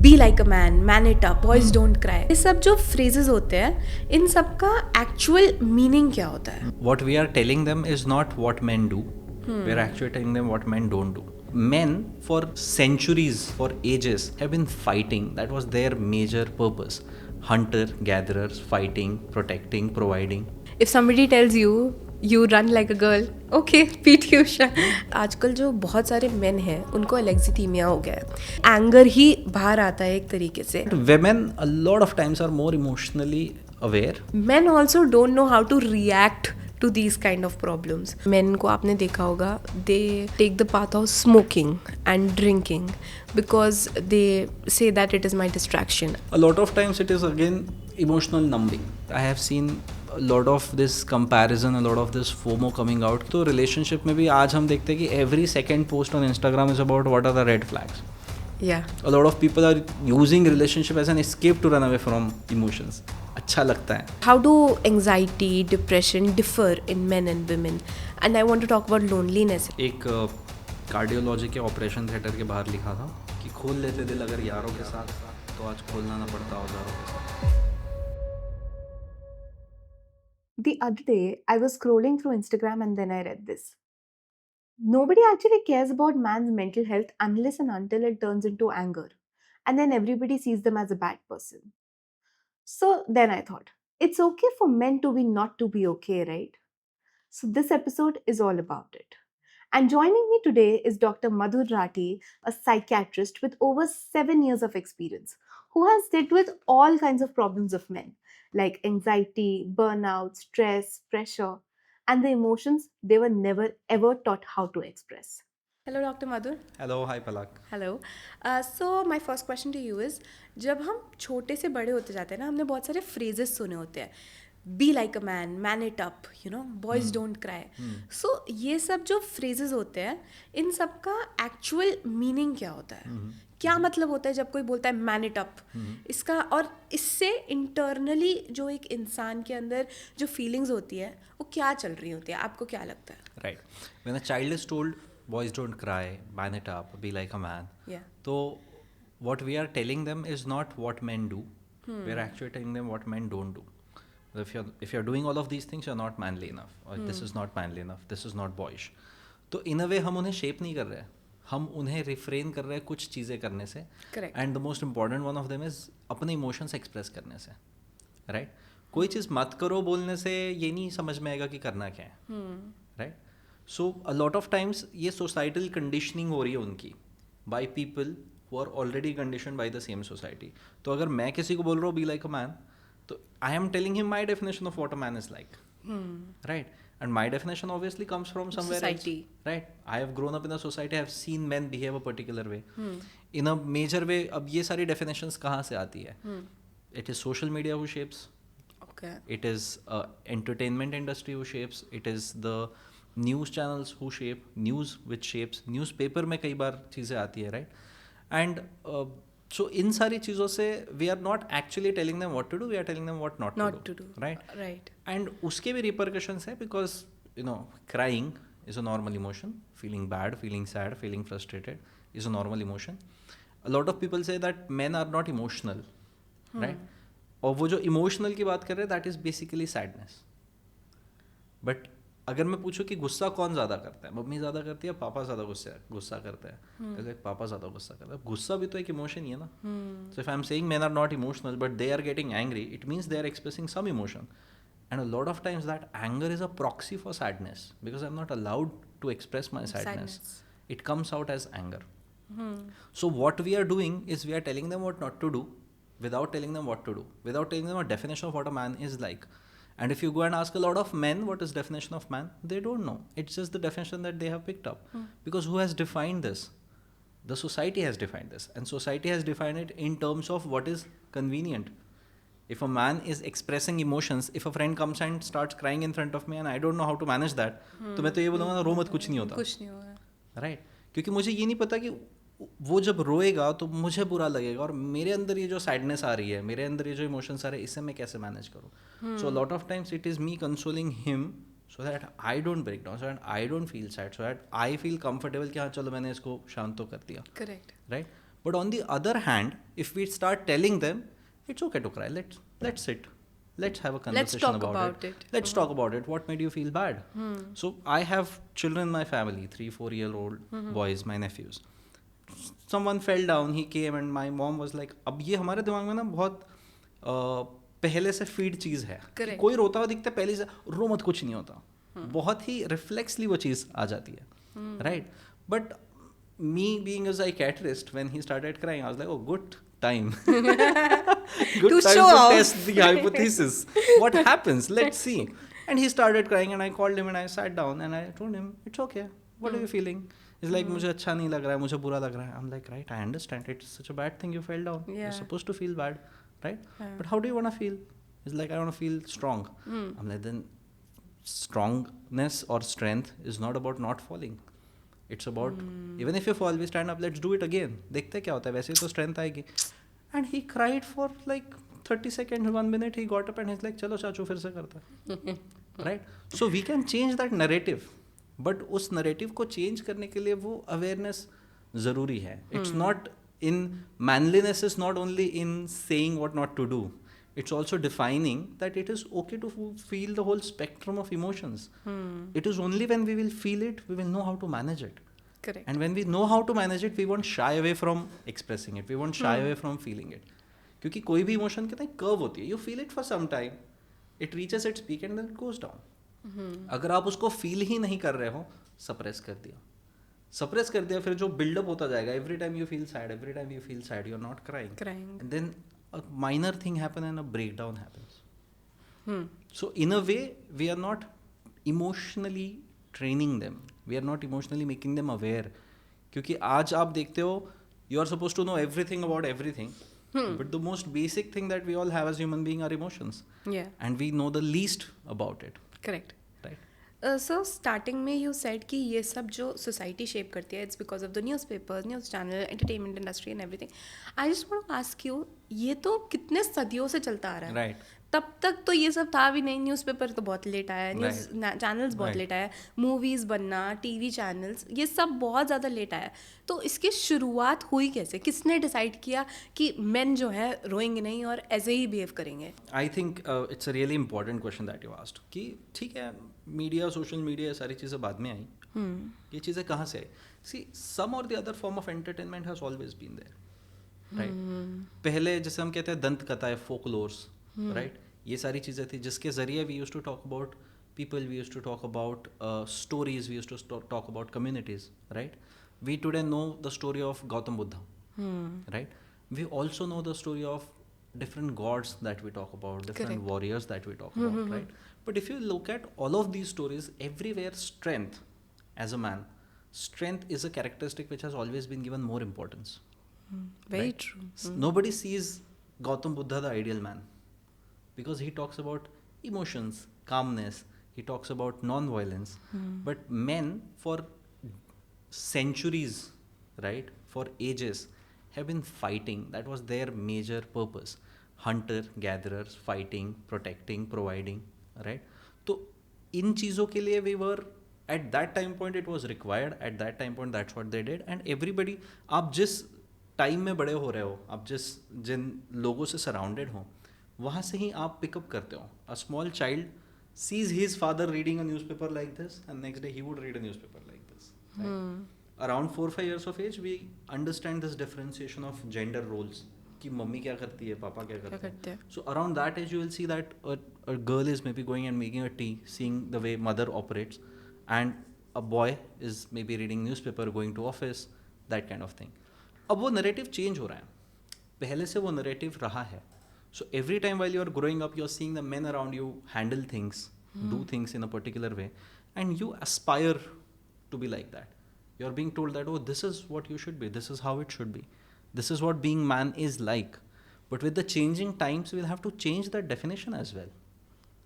B like a man, man it up, boys don't cry, ये सब जो phrases होते हैं इन सब का एक्चुअल मीनिंग क्या होता है? What we are telling them is not what men do. We're actually telling them what men don't do. Men, for centuries, for ages, have been fighting. That was their major purpose. Hunter, gatherers, fighting, protecting, providing. If somebody tells you run like a girl, okay, PT Usha. आजकल जो बहुत सारे main हैं उनको एलेक्जिथीमिया हो गया है, anger he बाहर आता है एक तरीके से। Women, a lot of times, are more emotionally aware. Men also don't know how to react to these kind of problems. Men को आपने देखा होगा, they take the path of smoking and drinking because they say that it is my distraction. A lot of times it is again emotional numbing. I have seen a lot of this comparison, a lot of this FOMO coming out. तो relationship में भी आज हम देखते हैं कि every second post on Instagram is about what are the red flags. Yeah. A lot of people are using relationship as an escape to run away from emotions. अच्छा लगता है. How do anxiety, depression differ in men and women? And I want to talk about loneliness. एक cardiology के operation theatre के बाहर लिखा था कि खोल लेते दिल अगर यारों के साथ, तो आज खोलना ना पड़ता औजारों के साथ. The other day, I was scrolling through Instagram and then I read this. Nobody actually cares about man's mental health unless and until it turns into anger. And then everybody sees them as a bad person. So then I thought, it's okay for men to be not to be okay, right? So this episode is all about it. And joining me today is Dr. Madhur Rathi, a psychiatrist with over 7 years of experience, who has dealt with all kinds of problems of men, like anxiety, burnout, stress, pressure, and the emotions they were never ever taught how to express. Hello, Dr. Madhur. Hello, hi Palak. Hello. So my first question to you is, जब हम छोटे से बड़े होते जाते हैं ना, हमने बहुत सारे फ्रेजेस सुने होते हैं, be like a man, man it up, you know, boys don't cry. So ये सब जो फ्रेजेस होते हैं इन सब का एक्चुअल मीनिंग क्या होता है? क्या मतलब होता है जब कोई बोलता है मैन इट अप? इसका और इससे इंटरनली जो एक इंसान के अंदर जो फीलिंग्स होती है वो क्या चल रही होती है, आपको क्या लगता है? Right. When a child is told boys don't cry, man it up, be like a man. Yeah. So what we are telling them is not what men do. We're actually telling them what men don't do. If you're doing all of these things, you're not manly enough, or this is not manly enough, this is not boyish. तो in a way हम उन्हें shape नहीं कर रहे हैं, हम उन्हें refrain कर रहे हैं कुछ चीज़ें करने से. Correct. And the most important one of them is अपने emotions express करने से. Right? कोई चीज़ मत करो बोलने से ये नहीं समझ में आएगा कि करना क्या है. Right? So a lot of times ये societal conditioning हो रही है उनकी by people who are already conditioned by the same society. तो अगर मैं किसी को बोल रहा हूँ be like a man, तो I am telling him my definition of what a man is like. Right? And my definition obviously comes from somewhere Society. else. Right? I have grown up in a society, I have seen men behave a particular way. In a major way, अब ये सारी definitions कहाँ से आती है? It is social media who shapes. Okay. It is entertainment industry who shapes. It is the news channels who shape, news which shapes, newspaper में कई बार चीज़ें आती है, राइट? एंड सो इन सारी चीज़ों से we are not actually telling them what to do, we are telling them what not to do, right? And उसके भी रिपरकशंस है, because you know crying is a normal emotion, feeling bad, feeling sad, feeling frustrated is a normal emotion. A lot of people say that men are not emotional, right? और वो जो emotional की बात कर रहे हैं that is basically sadness. But अगर मैं पूछूं कि गुस्सा कौन ज़्यादा करता है, मम्मी ज़्यादा करती है, पापा ज़्यादा गुस्सा करता है, पापा ज़्यादा गुस्सा करता है. गुस्सा भी तो एक इमोशन ही है ना. So if I am saying men are not emotional but they are getting angry, it means they are expressing some emotion. And a lot of times that anger is a proxy for sadness, because I am not allowed to express my sadness. It comes out as anger. So what we are doing is we are telling them what not to do without telling them what to do, without telling them a definition of what a man is like. And if you go and ask a lot of men what is definition of man, they don't know. It's just the definition that they have picked up. Because who has defined this? The society has defined this. And society has defined it in terms of what is convenient. If a man is expressing emotions, if a friend comes and starts crying in front of me and I don't know how to manage that, तो मैं तो ये बोलूँगा रो मत, कुछ नहीं होता. Right? क्योंकि मुझे ये नहीं पता कि वो जब रोएगा तो मुझे बुरा लगेगा, और मेरे अंदर ये जो सैडनेस आ रही है, मेरे अंदर ये जो इमोशंस आ रहे हैं, इससे मैं कैसे मैनेज करूँ. So lot of times it is me consoling him so that I don't break down, so that I don't feel sad, so that I feel comfortable कि हाँ चलो मैंने इसको शांत तो कर दिया. Correct. Right? But on the other hand, if we start telling them, it's okay to cry, let's sit, let's have a conversation talk about about it. it. Let's talk about it. What made you feel bad? So I have children in my family, 3-4 year old boys, my nephews. Someone fell down, he came and my mom was like, अब ये हमारे दिमाग में ना बहुत पहले से feed चीज़ है कि Correct. कोई रोता हुआ दिखता है पहले से रो मत, कुछ नहीं होता. बहुत ही रिफ्लेक्सली वो चीज़ आ जाती है, right. But me being a psychiatrist, when he started crying, I was like, oh, good time. Good To time show to off. test the hypothesis. What happens? Let's see. And he started crying and I called him and I sat down and I told him, it's okay. What are you feeling? He's like, मुझे अच्छा नहीं लग रहा है, मुझे बुरा लग रहा है. I'm like, right, I understand. It's such a bad thing you fell down. Yeah. You're supposed to feel bad, right? Yeah. But how do you want to feel? He's like, I want to feel strong. I'm like, then strongness or strength is not about not falling. It's about even if you fall, we stand up, let's do it again. देखते क्या होता है, वैसे तो strength आएगी. And he cried for like 30 seconds, 1 minute. He got up and he's like, चलो चाचू फिर से करता है. Right? So we can change that narrative. But उस narrative को change करने के लिए वो awareness ज़रूरी है. It's not in manliness is not only in saying what not to do. It's also defining that it is okay to feel the whole spectrum of emotions. It is only when we will feel it, we will know how to manage it. Correct. And when we know how to manage it, we won't shy away from expressing it. We won't shy away from feeling it. क्योंकि कोई भी emotion कितना curve होती है. You feel it for some time, it reaches its peak and then it goes down. अगर आप उसको feel ही नहीं कर रहे हो, सप्रेस कर दिया, फिर जो बिल्डअप होता जाएगा, every time you feel sad, you're not crying. And then a minor thing happens and a breakdown happens. So in a way, we are not emotionally training them. We are not emotionally making them aware. क्योंकि आज आप देखते हो, you are supposed to know everything about everything. But the most basic thing that we all have as human beings are emotions. Yeah. And we know the least about it. Correct. Right? So starting में you said कि ये सब जो society shape करती है, it's because of the news papers, news channel, entertainment industry and everything. I just want to ask you, ये तो कितने सदियों से चलता आ रहा है. Right. तब तक तो ये सब था भी नहीं. न्यूज़पेपर तो बहुत लेट आया, न्यूज़ चैनल्स बहुत Right. लेट आया, मूवीज़ बनना, टीवी चैनल्स, ये सब बहुत ज़्यादा लेट आया. तो इसकी शुरुआत हुई कैसे? किसने डिसाइड किया कि मेन जो है रोएंगे नहीं और ऐसे ही बिहेव करेंगे? I think it's a really important question that you asked. कि ठीक है, मीडिया, सोशल मीडिया, सारी चीज़ें बाद में आई. ये चीज़ें कहाँ से आई? See, some or the other form of entertainment has always been there. Right? पहले जैसे हम कहते हैं दंत कथाएं, folklores, right? ये सारी चीज़ें थी जिसके ज़रिए we used to talk about people, we used to talk about stories, we used to talk about communities, right? We today know the story of Gautam Buddha, right? We also know the story of different gods that we talk about, different Correct. warriors that we talk about, right? But if you look at all of these stories, everywhere strength, as a man, strength is a characteristic which has always been given more importance. Very Right. true. Nobody sees Gautam Buddha the ideal man because he talks about emotions, calmness, he talks about non-violence. But men for centuries, right, for ages, have been fighting. That was their major purpose. Hunter, gatherers, fighting, protecting, providing, right? तो इन चीज़ों के लिए we were at that time point, it was required. At that time point, that's what they did. And everybody, आप जिस time में बड़े हो रहे हो, आप जिन लोगों से सराउंडेड हो, वहाँ से ही आप पिकअप करते हो. A small child sees his father reading a newspaper like this, and next day he would read a newspaper like this. Right? Around 4-5 years of age, we understand this differentiation of gender roles. कि mummy क्या करती है, पापा क्या करते हैं. So around that age, you will see that a girl is maybe going and making a tea, seeing the way mother operates, and a boy is maybe reading newspaper, going to office, that kind of thing. अब वो narrative change हो रहा है. पहले से वो narrative रहा है. So every time while you are growing up, you are seeing the men around you handle things, do things in a particular way, and you aspire to be like that. You are being told that, oh, this is what you should be, this is how it should be, this is what being man is like. But with the changing times, we'll have to change that definition as well.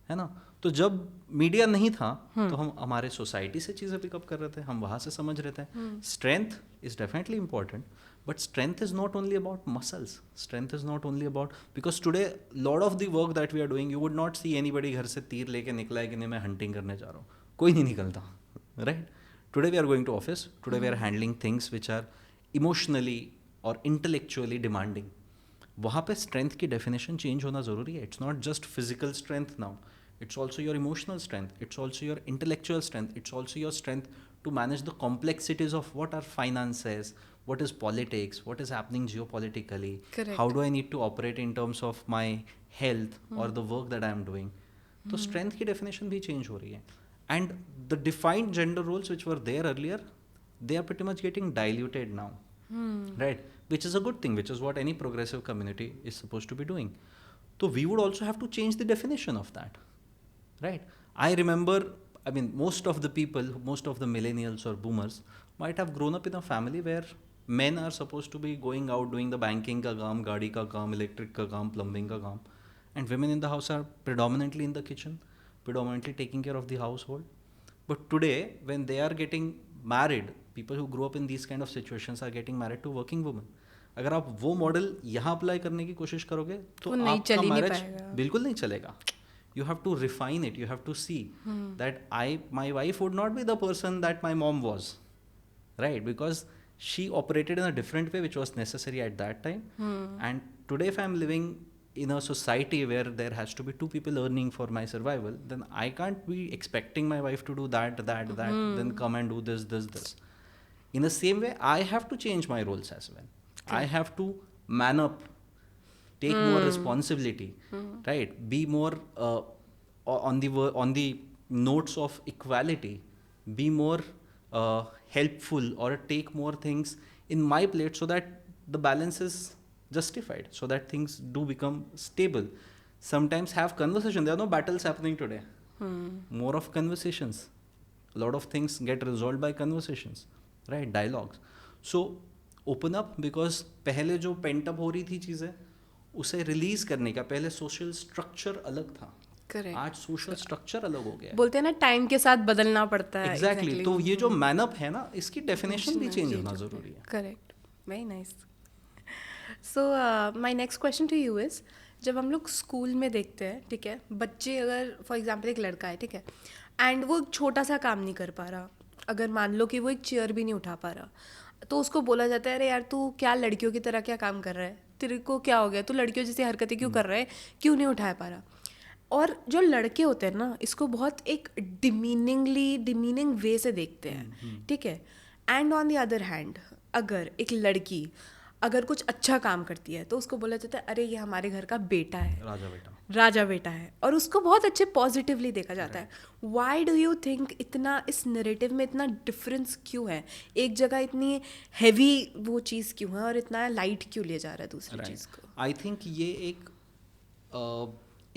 है ना? तो जब media नहीं था तो हम हमारे society से चीज़ें पिकअप कर रहे थे, हम वहाँ से समझ रहे थे. Strength is definitely important, but strength is not only about muscles. Strength is not only about, because today lot of the work that we are doing, you would not see anybody घर से तीर लेके निकला है कि नहीं मैं hunting करने जा रहा हूँ. कोई नहीं निकलता, right? Today we are going to office, today we are handling things which are emotionally और इंटेलेक्चुअली डिमांडिंग, वहाँ पे स्ट्रेंथ की डेफिनेशन चेंज होना ज़रूरी है. It's not just physical strength now, it's also your emotional strength, it's also your intellectual strength, it's also your strength to manage the complexities of what are finances, what is politics, what is happening geopolitically. Correct. How do I need to operate in terms of my health or the work that I am doing. तो strength की definition भी change हो रही है. And the defined gender roles which were there earlier, they are pretty much getting diluted now. Right, which is a good thing, which is what any progressive community is supposed to be doing. So we would also have to change the definition of that. Right. I remember, I mean, most of the people, most of the millennials or boomers might have grown up in a family where men are supposed to be going out doing the banking ka kaam, gaadi ka kaam, electric ka kaam, plumbing ka kaam, and women in the house are predominantly in the kitchen, predominantly taking care of the household. But today, when they are getting married, people who grew up in these kind of situations are getting married to working women. अगर आप वो model यहाँ apply करने की कोशिश करोगे तो नहीं चल आपका ही नहीं मैरिज पाएगा. बिल्कुल नहीं चलेगा. You have to refine it. You have to see that my wife would not be the person that my mom was, right? Because she operated in a different way, which was necessary at that time. And today, if I'm living in a society where there has to be two people earning for my survival, then I can't be expecting my wife to do that, then come and do this. In the same way, I have to change my roles as well. I have to man up, take more responsibility, right? Be more on the notes of equality, be more helpful, or take more things in my plate so that the balance is justified, so that things do become stable. Sometimes have conversation. There are no battles happening today. More of conversations. A lot of things get resolved by conversations, right? Dialogues. So open up, because पहले जो pent up हो रही थी चीज़ें, उसे release करने का पहले सोशल स्ट्रक्चर अलग था. Correct. आज सोशल स्ट्रक्चर अलग हो गया. बोलते हैं ना टाइम के साथ बदलना पड़ता है. एग्जैक्टली. तो ये जो मैनअप है ना, इसकी डेफिनेशन भी चेंज होना जरूरी है. Correct. Very nice. So my next question to you is, जब हम लोग स्कूल में देखते हैं, ठीक है, बच्चे अगर फॉर एग्जांपल एक लड़का है, ठीक है, एंड वो एक छोटा सा काम नहीं कर पा रहा, अगर मान लो कि वो एक चेयर भी नहीं उठा पा रहा, तो उसको बोला जाता है, अरे यार तू क्या लड़कियों की तरह क्या काम कर रहा है, तेरे को क्या हो गया, तू लड़कियों जैसी हरकतें क्यों कर रहा है, क्यों नहीं उठा पा रहा. और जो लड़के होते हैं ना, इसको बहुत एक डिमीनिंग वे से देखते हैं, ठीक है. And on the other hand, अगर एक लड़की अगर कुछ अच्छा काम करती है तो उसको बोला जाता है, अरे ये हमारे घर का बेटा है, राजा बेटा है, और उसको बहुत अच्छे पॉजिटिवली देखा जाता है. व्हाई डू यू थिंक इतना इस नैरेटिव में इतना डिफरेंस क्यों है? एक जगह इतनी हैवी वो चीज़ क्यों है और इतना लाइट क्यों लिया जा रहा है दूसरी चीज़ को? आई थिंक ये एक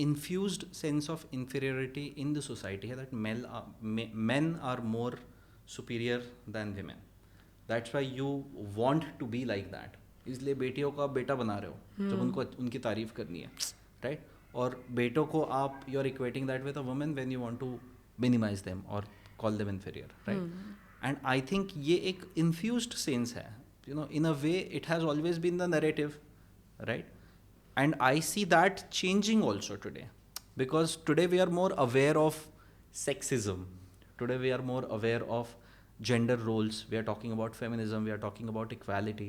infused sense of inferiority in the society है, that men are more superior than women. That's why you want to be like that. इसलिए बेटियों को आप बेटा बना रहे हो जब उनको उनकी तारीफ करनी है, right? और बेटों को आप you are equating that with a woman when you want to minimize them or call them inferior, right? And I think ये एक infused sense है, you know, in a way it has always been the narrative, right? And I see that changing also today, because today we are more aware of sexism. Today we are more aware of gender roles. We are talking about feminism. We are talking about equality.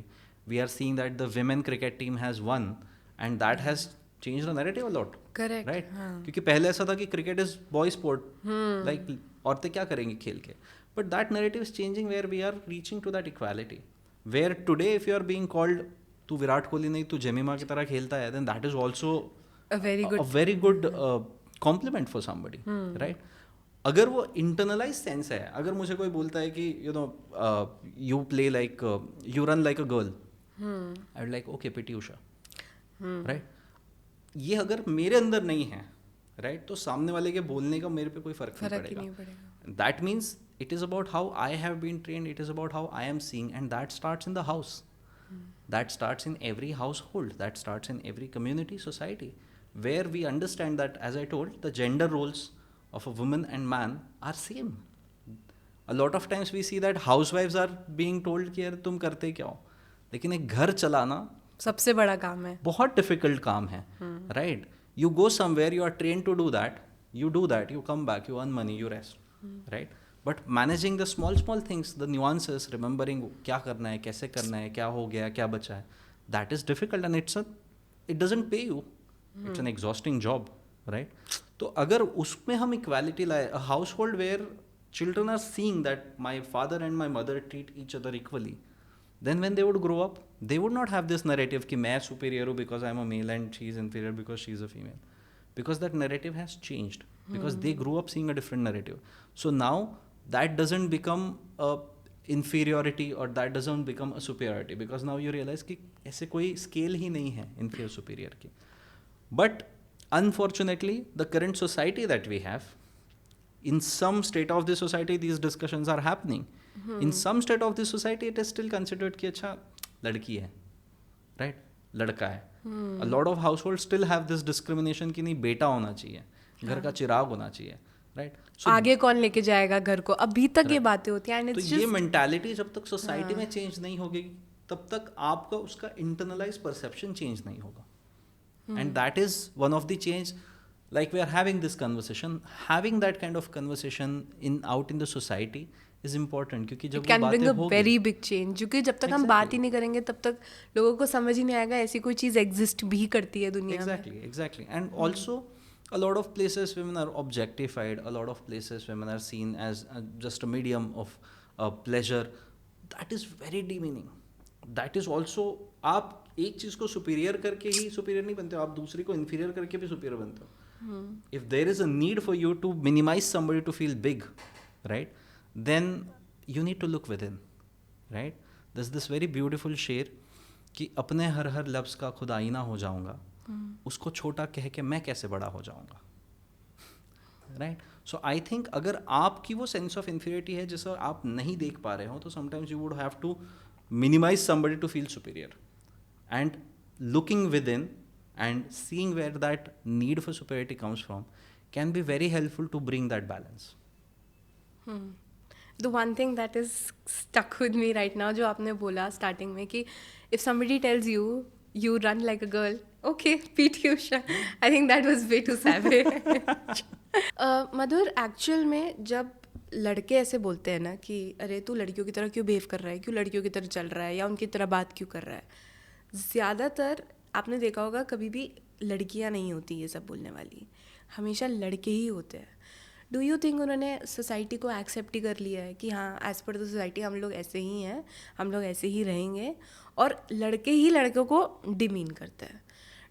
We are seeing that the women cricket team has won, and that has changed the narrative a lot. Correct. Right? क्योंकि पहले ऐसा था कि cricket is boy sport. Like औरतें क्या करेंगी खेल के? But that narrative is changing, where we are reaching to that equality. Where today if you are being called, तू विराट कोहली नहीं, तू जेमिमा की तरह खेलता है, then that is also a very good compliment for somebody, right? अगर वो internalized sense है, अगर मुझे कोई बोलता है कि you know you play like you run like a girl, I would like okay Pity Usha, right? ये अगर मेरे अंदर नहीं है, right, तो सामने वाले के बोलने का मेरे पे कोई फर्क नहीं पड़ेगा. That means it is about how I have been trained, it is about how I am seeing, and that starts in the house. That starts in every household, that starts in every community, society, where we understand that, as I told, the gender roles of a woman and man are same. A lot of times we see that housewives are being told कि यार तुम करते क्या हो, लेकिन एक घर चलाना सबसे बड़ा काम है, बहुत difficult काम है, right? You go somewhere, you are trained to do that, you come back, you earn money, you rest, right? But managing the small things, the nuances, remembering क्या करना है, कैसे करना है, क्या हो गया, क्या बचा है, that is difficult and it doesn't pay you, it's an exhausting job, right? तो अगर उसमें हम इक्वालिटी लाए, a household where children are seeing that my father and my mother treat each other equally, then when they would grow up, they would not have this narrative कि मैं superior हूँ because I'm a male and she is inferior because she is a female, because that narrative has changed, because they grew up seeing a different narrative. So now that doesn't become a inferiority or that doesn't become a superiority, because now you realize कि ऐसे कोई scale ही नहीं है inferior superior की. But unfortunately the current society that we have, in some state of the society these discussions are happening. In some state of the society it is still considered कि अच्छा लड़की है, right? लड़का है. A lot of households still have this discrimination कि नहीं बेटा होना चाहिए, घर का चिराग होना चाहिए, right? So आगे कौन लेके जाएगा घर को, अभी तक ये बातें होती हैं. तो ये मेंटालिटी जब तक सोसाइटी में चेंज नहीं होगी तब तक आपका उसका इंटरनलाइज परसेप्शन चेंज नहीं होगा. And that is one of the change, like we are having this conversation, having that kind of conversation out in the society is important, क्योंकि जब It can वो bring बातें a होगी, very big change, क्योंकि जब तक हम बात ही नहीं करेंगे तब तक लोगों को समझ ही नहीं आएगा ऐसी कोई चीज़ एग्जिस्ट भी करती है दुनिया में. exactly and also a lot of places women are objectified, a lot of places women are seen as just a medium of pleasure. That is very demeaning. That is also, आप एक चीज़ को superior करके ही superior नहीं बनते हो, आप दूसरे को इन्फीरियर करके भी सुपीरियर बनते हो. If there is a need for you to minimize somebody to feel big, right, then you need to look within, right? There's this very beautiful शेर कि अपने हर हर लफ्ज़ का खुद आईना हो जाऊंगा, उसको छोटा कह के मैं कैसे बड़ा हो जाऊंगा, राइट? सो आई थिंक अगर आपकी वो सेंस ऑफ इन्फीरियरिटी है जिसे आप नहीं देख पा रहे हो, तो sometimes you would have to minimise somebody to feel superior, and looking within and seeing where that need for superiority comes from can be very helpful to bring that balance. The one thing that is stuck with me right now, जो आपने बोला starting में कि if somebody tells you you run like a girl, okay, PT Usha, I think that was way too savage. Madhur, actual में जब लड़के ऐसे बोलते हैं ना कि अरे तू लड़कियों की तरह क्यों बिहेव कर रहा है, क्यों लड़कियों की तरह चल रहा है या उनकी तरह बात क्यों कर रहा है, ज़्यादातर आपने देखा होगा कभी भी लड़कियां नहीं होती ये सब बोलने वाली, हमेशा लड़के ही होते हैं. डू यू थिंक उन्होंने सोसाइटी को एक्सेप्ट ही कर लिया है कि हाँ एज़ पर द सोसाइटी हम लोग ऐसे ही हैं, हम लोग ऐसे ही रहेंगे, और लड़के ही लड़कों को डिमीन करते हैं?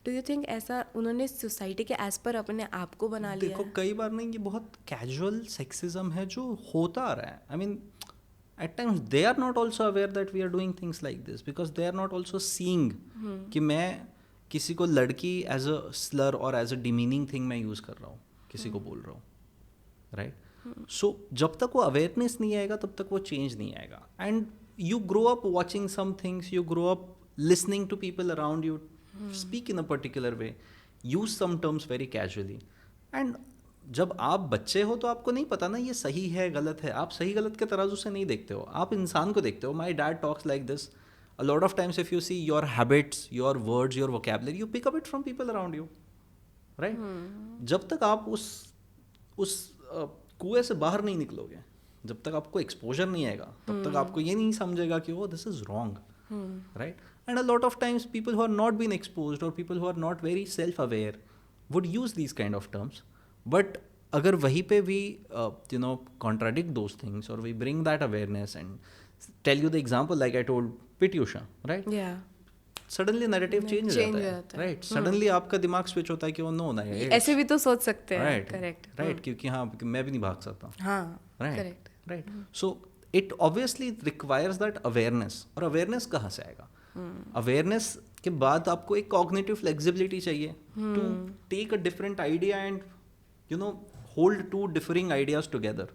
डू यू थिंक ऐसा उन्होंने सोसाइटी के एज पर अपने आप को बना लिया देखो है? कई बार नहीं, ये बहुत कैजुअल सेक्सिज्म है जो होता आ रहा है. I mean at times they are not also aware that we are doing things like this, because they are not also seeing कि मैं किसी को लड़की एज अ स्लर और एज अ डिमीनिंग थिंग मैं यूज़ कर रहा हूँ, किसी को बोल रहा हूँ, राइट? सो जब तक वो अवेयरनेस नहीं आएगा तब तक वो चेंज नहीं आएगा. And you grow up watching some things, you grow up listening to people around you speak in a particular way, use some terms very casually. And जब आप बच्चे हो तो आपको नहीं पता ना ये सही है गलत है, आप सही गलत के तराजू से नहीं देखते हो, आप इंसान को देखते हो. My dad talks like this. A lot of times if you see your habits, your words, your vocabulary, you pick up it from people around you, right? जब तक आप उस कुएं से बाहर नहीं निकलोगे, जब तक आपको एक्सपोजर नहीं आएगा, तब तक आपको ये नहीं समझेगा कि oh this is wrong, right? And a lot of times people who are not been exposed or people who are not very self-aware would use these kind of terms. But अगर वहीं पे we contradict those things, or we bring that awareness and tell you the example like I told PT Usha, right? Yeah. Suddenly narrative change हो जाता है, right? Suddenly आपका दिमाग switch होता है कि वो नो ना है, ऐसे भी तो सोच सकते हैं. right? करेक्ट. right, क्योंकि हाँ मैं भी नहीं भाग सकता, हाँ, right? Correct. right. So it obviously requires that awareness. और awareness कहाँ से आएगा? awareness के बाद आपको एक cognitive flexibility चाहिए to take a different idea and hold two differing ideas together,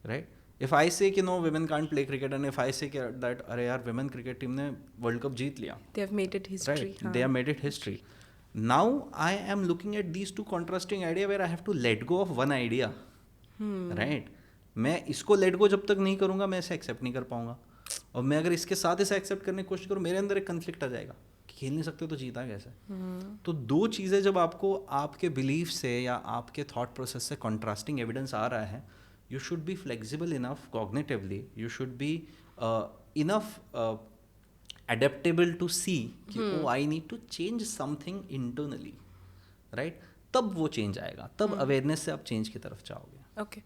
right? If I say कि no women can't play cricket, and if I say that अरे यार women cricket team ने world cup जीत लिया, They have made it history. right? They have made it history. Now I am looking at these two contrasting idea where I have to let go of one idea, right? मैं इसको let go जब तक नहीं करूँगा मैं इसे accept नहीं कर पाऊँगा, और मैं अगर इसके साथ इसे accept करने की कोशिश करूँ मेरे अंदर एक conflict आ जाएगा कि खेल नहीं सकते तो जीता कैसे. तो दो चीज़ें जब आपको आपके बिलीफ से या आपके थॉट प्रोसेस से कॉन्ट्रास्टिंग एविडेंस आ रहा है, you should be flexible enough cognitively, you should be enough adaptable to see कि oh I need to change something internally, right? तब वो चेंज आएगा, तब अवेयरनेस से आप चेंज की तरफ जाओगे. ओके,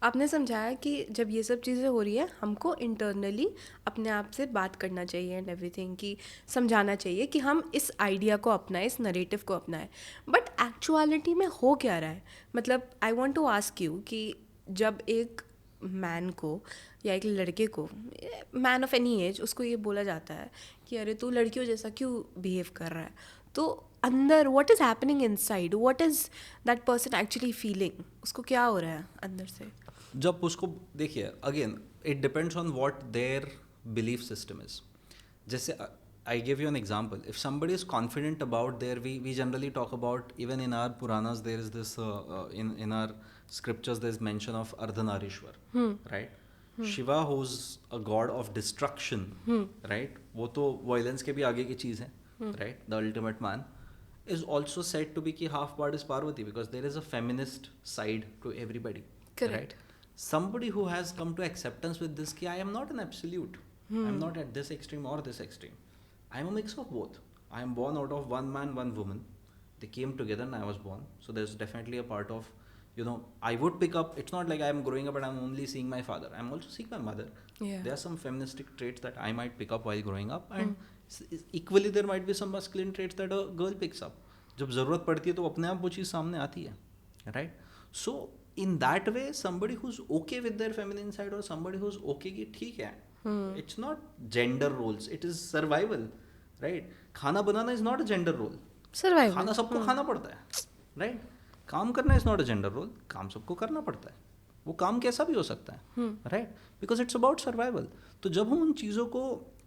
आपने समझाया कि जब ये सब चीज़ें हो रही है हमको इंटरनली अपने आप से बात करना चाहिए एंड एवरीथिंग, कि समझाना चाहिए कि हम इस आइडिया को अपनाएं, इस नरेटिव को अपनाएं. बट एक्चुअलिटी में हो क्या रहा है? मतलब I want to ask you कि जब एक मैन को या एक लड़के को, मैन ऑफ एनी एज, उसको ये बोला जाता है कि अरे तू लड़कियों जैसा क्यों बिहेव कर रहा है, तो अंदर what is happening inside, what is that person actually feeling, उसको क्या हो रहा है अंदर से? जब उसको देखिए, again it depends on what their belief system is. जैसे I give you an example, if somebody is confident about their, we generally talk about, even in our Puranas there is this, in our scriptures there is mention of Ardhanarishwar, right? Shiva, who's a god of destruction, right? वो तो violence के भी आगे की चीज़ है, right? The ultimate man is also said to be कि half part is Parvati, because there is a feminist side to everybody. Correct. Right? Somebody who has come to acceptance with this कि I am not an absolute, I am not at this extreme or this extreme, I am a mix of both. I am born out of one man, one woman. They came together and I was born. So there's definitely a part of, you know, I would pick up, it's not like I'm growing up and I'm only seeing my father, I'm also seeing my mother. Yeah. There are some feministic traits that I might pick up while growing up, and equally there might be some masculine traits that a girl picks up. जब ज़रूरत पड़ती है तो अपने आप वो चीज़ सामने आती है, right? So in that way, somebody who's okay with their feminine side or somebody who's okay कि ठीक है, it's not gender roles, it is survival, right? खाना बनाना is not a gender role. Survival. खाना सबको खाना पड़ता है, राइट? काम करना is not a gender role, काम सबको करना पड़ता है, वो काम कैसा भी हो सकता है, right? Because it's about survival. तो जब हम उन चीज़ों को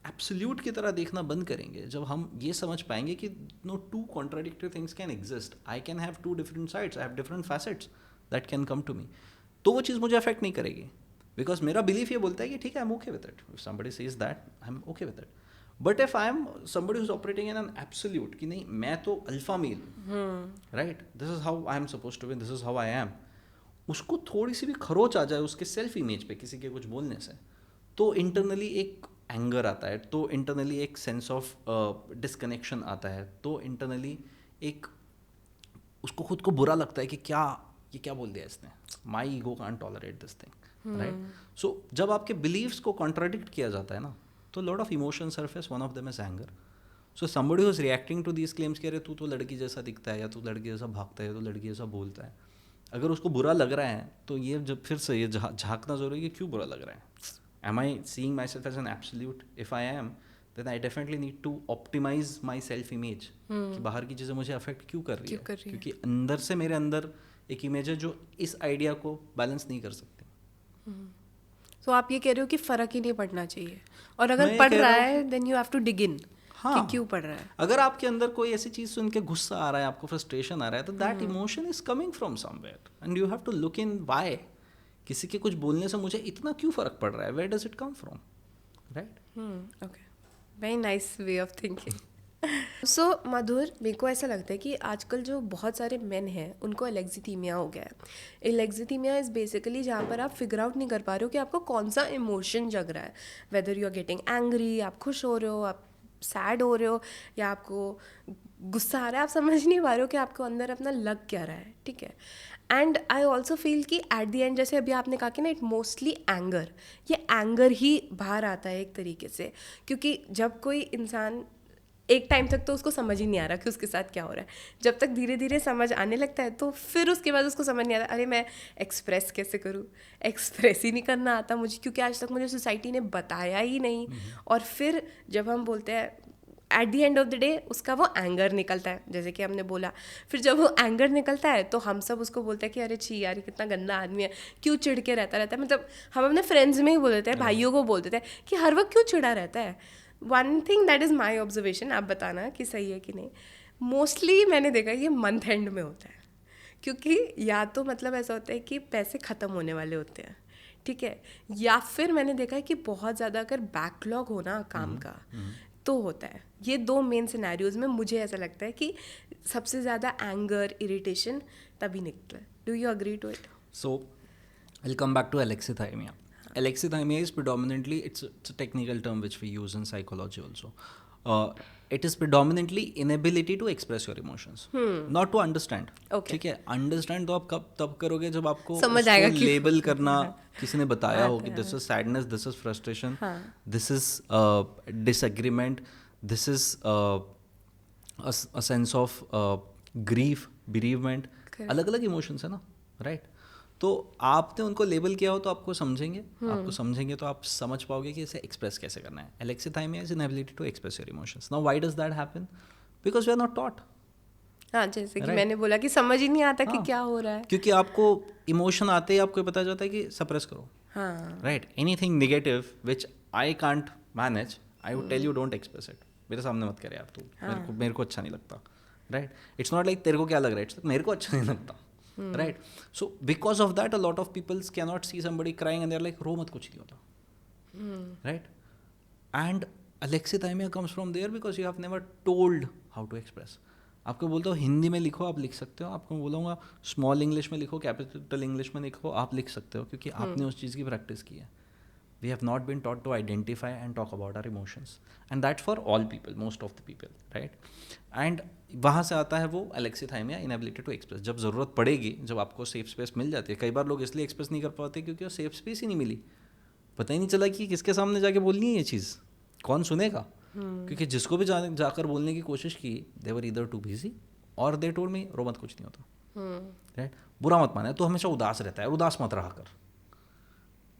एब्सोल्यूट की तरह देखना बंद करेंगे, जब हम ये समझ पाएंगे कि no two contradictory things can exist, I can have two different sides, I have different facets that can come to me, तो वो चीज़ मुझे अफेक्ट नहीं करेगी. बिकॉज मेरा बिलीफ ये बोलता है कि ठीक है, I am okay with it. If somebody says that, I am okay with it. But if I am somebody who's operating in an absolute कि नहीं, मैं तो alpha male, right, this is how I am suppose to be, this is how I am, उसको थोड़ी सी भी खरोच आ जाए उसके सेल्फ इमेज पे किसी के कुछ बोलने से, तो इंटरनली एक एंगर आता है, तो इंटरनली एक सेंस ऑफ डिसकनेक्शन आता है, तो इंटरनली एक उसको खुद को बुरा लगता है कि क्या ये क्या बोल दिया इसने, my ego can't tolerate this thing, right? So जब आपके बिलीव्स को कॉन्ट्राडिक्ट किया जाता है ना, तो lot of emotion surface, one of them is anger. So somebody who is reacting to these claims कि अरे तू तो लड़की जैसा दिखता है, या तू लड़की जैसा भागता है, या तू लड़की जैसा बोलता है, अगर उसको बुरा लग रहा है तो ये जब फिर से ये झांकना जरूरी है कि क्यों बुरा लग रहा है. Am I seeing myself as an absolute? If I am, then I definitely need to optimise my self image कि बाहर की चीज़ें मुझे अफेक्ट क्यों कर रही है, क्योंकि अंदर से मेरे अंदर एक इमेज है जो इस आइडिया को बैलेंस नहीं कर सकती. तो आप ये कह रहे हो कि फ़र्क ही नहीं पड़ना चाहिए, और अगर पड़ रहा है then you have to dig in कि क्यों पड़ रहा है. अगर आपके अंदर कोई ऐसी चीज़ सुन के गुस्सा आ रहा है, आपको फ्रस्ट्रेशन आ रहा है, तो that emotion is coming from somewhere and you have to look in why. किसी के कुछ बोलने से मुझे इतना क्यों फ़र्क पड़ रहा है, where does it come from, right? Okay, very nice way of thinking. So Madhur, मेरे को ऐसा लगता है कि आजकल जो बहुत सारे मेन हैं उनको एलेक्जिथीमिया हो गया है. एलेक्जिथीमिया इज़ बेसिकली जहाँ पर आप फिगर आउट नहीं कर पा रहे हो कि आपको कौन सा इमोशन जग रहा है, whether you are getting angry, आप खुश हो रहे हो, आप सैड हो रहे हो, या आपको गुस्सा आ रहा है, आप समझ नहीं पा रहे हो कि आपको अंदर अपना लग क्या रहा है, ठीक है. एंड आई ऑल्सो फील कि एट दी एंड, जैसे अभी आपने कहा कि ना, इट मोस्टली एंगर, ये एंगर ही बाहर आता है एक तरीके से, क्योंकि जब कोई इंसान एक टाइम तक तो उसको समझ ही नहीं आ रहा कि उसके साथ क्या हो रहा है, जब तक धीरे धीरे समझ आने लगता है तो फिर उसके बाद उसको समझ नहीं आता, अरे मैं एक्सप्रेस कैसे करूँ, एक्सप्रेस ही नहीं करना आता मुझे, क्योंकि आज तक मुझे सोसाइटी ने बताया ही नहीं. और फिर जब हम बोलते हैं at the end of the day उसका वो एंगर निकलता है, जैसे कि हमने बोला, फिर जब वो एंगर निकलता है तो हम सब उसको बोलते हैं कि अरे छी यार, कितना गंदा आदमी है, क्यों चिढ़ के रहता है. मतलब हम अपने फ्रेंड्स में ही बोल देते हैं, भाइयों को बोल देते हैं कि हर वक्त क्यों चिढ़ा रहता है. One thing that is my observation, आप बताना कि सही है कि नहीं, मोस्टली मैंने देखा ये मंथ एंड में होता है, क्योंकि या तो मतलब ऐसा होता है कि पैसे ख़त्म होने वाले होते हैं, ठीक है, या फिर मैंने देखा है कि बहुत ज़्यादा अगर बैकलॉग हो ना काम का तो होता है. ये दो मेन सिनेरियोज में मुझे ऐसा लगता है कि सबसे ज़्यादा एंगर, इरिटेशन तभी निकलता है. Do you agree to it? So I'll come back to alexithymia. Alexithymia is predominantly, it's a technical term which we use in psychology also. It is predominantly inability to express your emotions, not to understand. Okay. ठीक है, understand तो आप कब तब करोगे जब आपको समझ आएगा कि लेबल करना किसी ने बताया हो कि this is sadness, this is frustration, this is disagreement, this is a sense of grief, bereavement. अलग अलग इमोशंस है ना, राइट? तो आपने उनको लेबल किया हो तो आपको समझेंगे, आपको समझेंगे तो आप समझ पाओगे कि इसे एक्सप्रेस कैसे करना है. Alexithymia is inability to express your emotions. Now why does that happen? Because we are not taught. हाँ, जैसे कि Right. मैंने बोला कि समझ ही नहीं आता कि हाँ. क्या हो रहा है. क्योंकि आपको इमोशन आते ही आपको पता चलता है कि सप्रेस करो, हाँ, right? Anything negative which I can't manage, I would tell you don't express it. मेरे सामने मत कर यार तू, मेरे को अच्छा नहीं लगता, राइट? इट्स नॉट लाइक तेरे को क्या लग रहा है, इट्स मेरे को अच्छा नहीं लगता, right? So because of that a lot of peoples can not see somebody crying and they are like रो मत, कुछ नहीं होता, राइट? And alexithymia comes from there because you have never told how to express. आपको बोलता हूँ हिंदी में लिखो, आप लिख सकते हो. आपको बोलूँगा स्मॉल इंग्लिश में लिखो, कैपिटल इंग्लिश में लिखो, आप लिख सकते हो, क्योंकि आपने उस चीज़ की प्रैक्टिस की है. We have not been taught to identify and talk about our emotions, and that's for all people, most of the people, right? And वहाँ से आता है वो alexithymia, इनएबिलिटी टू एक्सप्रेस. जब ज़रूरत पड़ेगी, जब आपको सेफ स्पेस मिल जाती है, कई बार लोग इसलिए एक्सप्रेस नहीं कर पाते क्योंकि वो सेफ स्पेस ही नहीं मिली. पता ही नहीं चला कि किसके सामने जाके बोलनी है ये चीज़, कौन सुनेगा. क्योंकि जिसको भी जाकर बोलने की कोशिश की, दे वर ईदर टू बिजी और दे टोल्ड मी रो मत, कुछ नहीं होता, राइट? बुरा मत माने, तो हमेशा उदास रहता है, उदास मत रहा कर.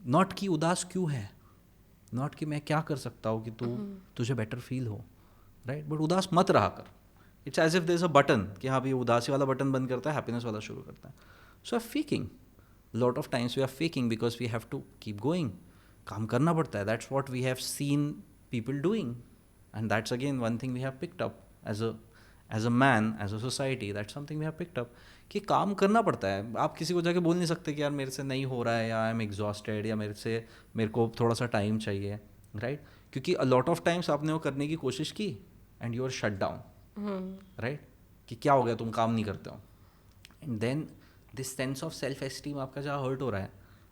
नॉट कि उदास क्यों है, नॉट कि मैं क्या कर सकता हूँ कि तुझे बेटर फील हो, राइट? बट उदास मत रहा कर. It's as if there is a button कि हाँ भाई उदासी वाला बटन बंद करता है, हैप्पीनेस वाला शुरू करता है. So I faking, lot of times we are faking because we have to keep going. काम करना पड़ता है. That's what we have seen people doing, and that's again one thing we have picked up as a man, as a society. That's something we have picked up कि काम करना पड़ता है. आप किसी को जाके बोल नहीं सकते कि यार मेरे से नहीं हो रहा है, या आई एम एग्जॉस्टेड, या मेरे को थोड़ा सा टाइम चाहिए, राइट? क्योंकि अ लॉट ऑफ टाइम्स आपने वो करने की कोशिश की and you are shut down, right? कि क्या हो गया, तुम काम नहीं करते हो. And then this sense of self esteem आपका जहाँ हर्ट हो रहा है,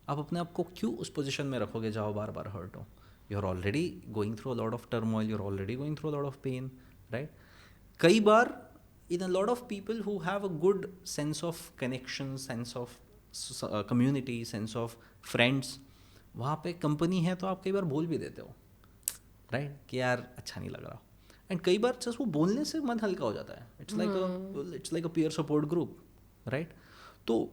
आप अपने आप को क्यों उस पोजिशन में रखोगे जहाँ बार बार हर्ट हो? You're already going through a lot of turmoil, you're already going through a lot of pain, right? कई बार in a lot of people who have a good sense of connection, sense of community, sense of friends, वहाँ पे company है तो आप कई बार बोल भी देते हो, right? कि यार अच्छा नहीं लग रहा. एंड कई बार जस्ट वो बोलने से मन हल्का हो जाता है. It's like a peer support group, right? तो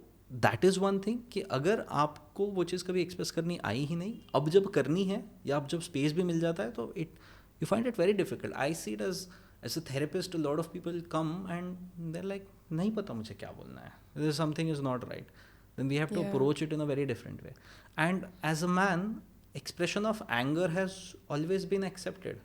दैट इज़ वन थिंग कि अगर आपको वो चीज़ कभी एक्सप्रेस करनी आई ही नहीं, अब जब करनी है या अब जब स्पेस भी मिल जाता है तो you find it very difficult. I see it as a therapist, lot of people come and there like नहीं पता मुझे क्या बोलना है, this something is not right. Then we have to approach it in a very different way. And as a man, expression of anger has always been accepted,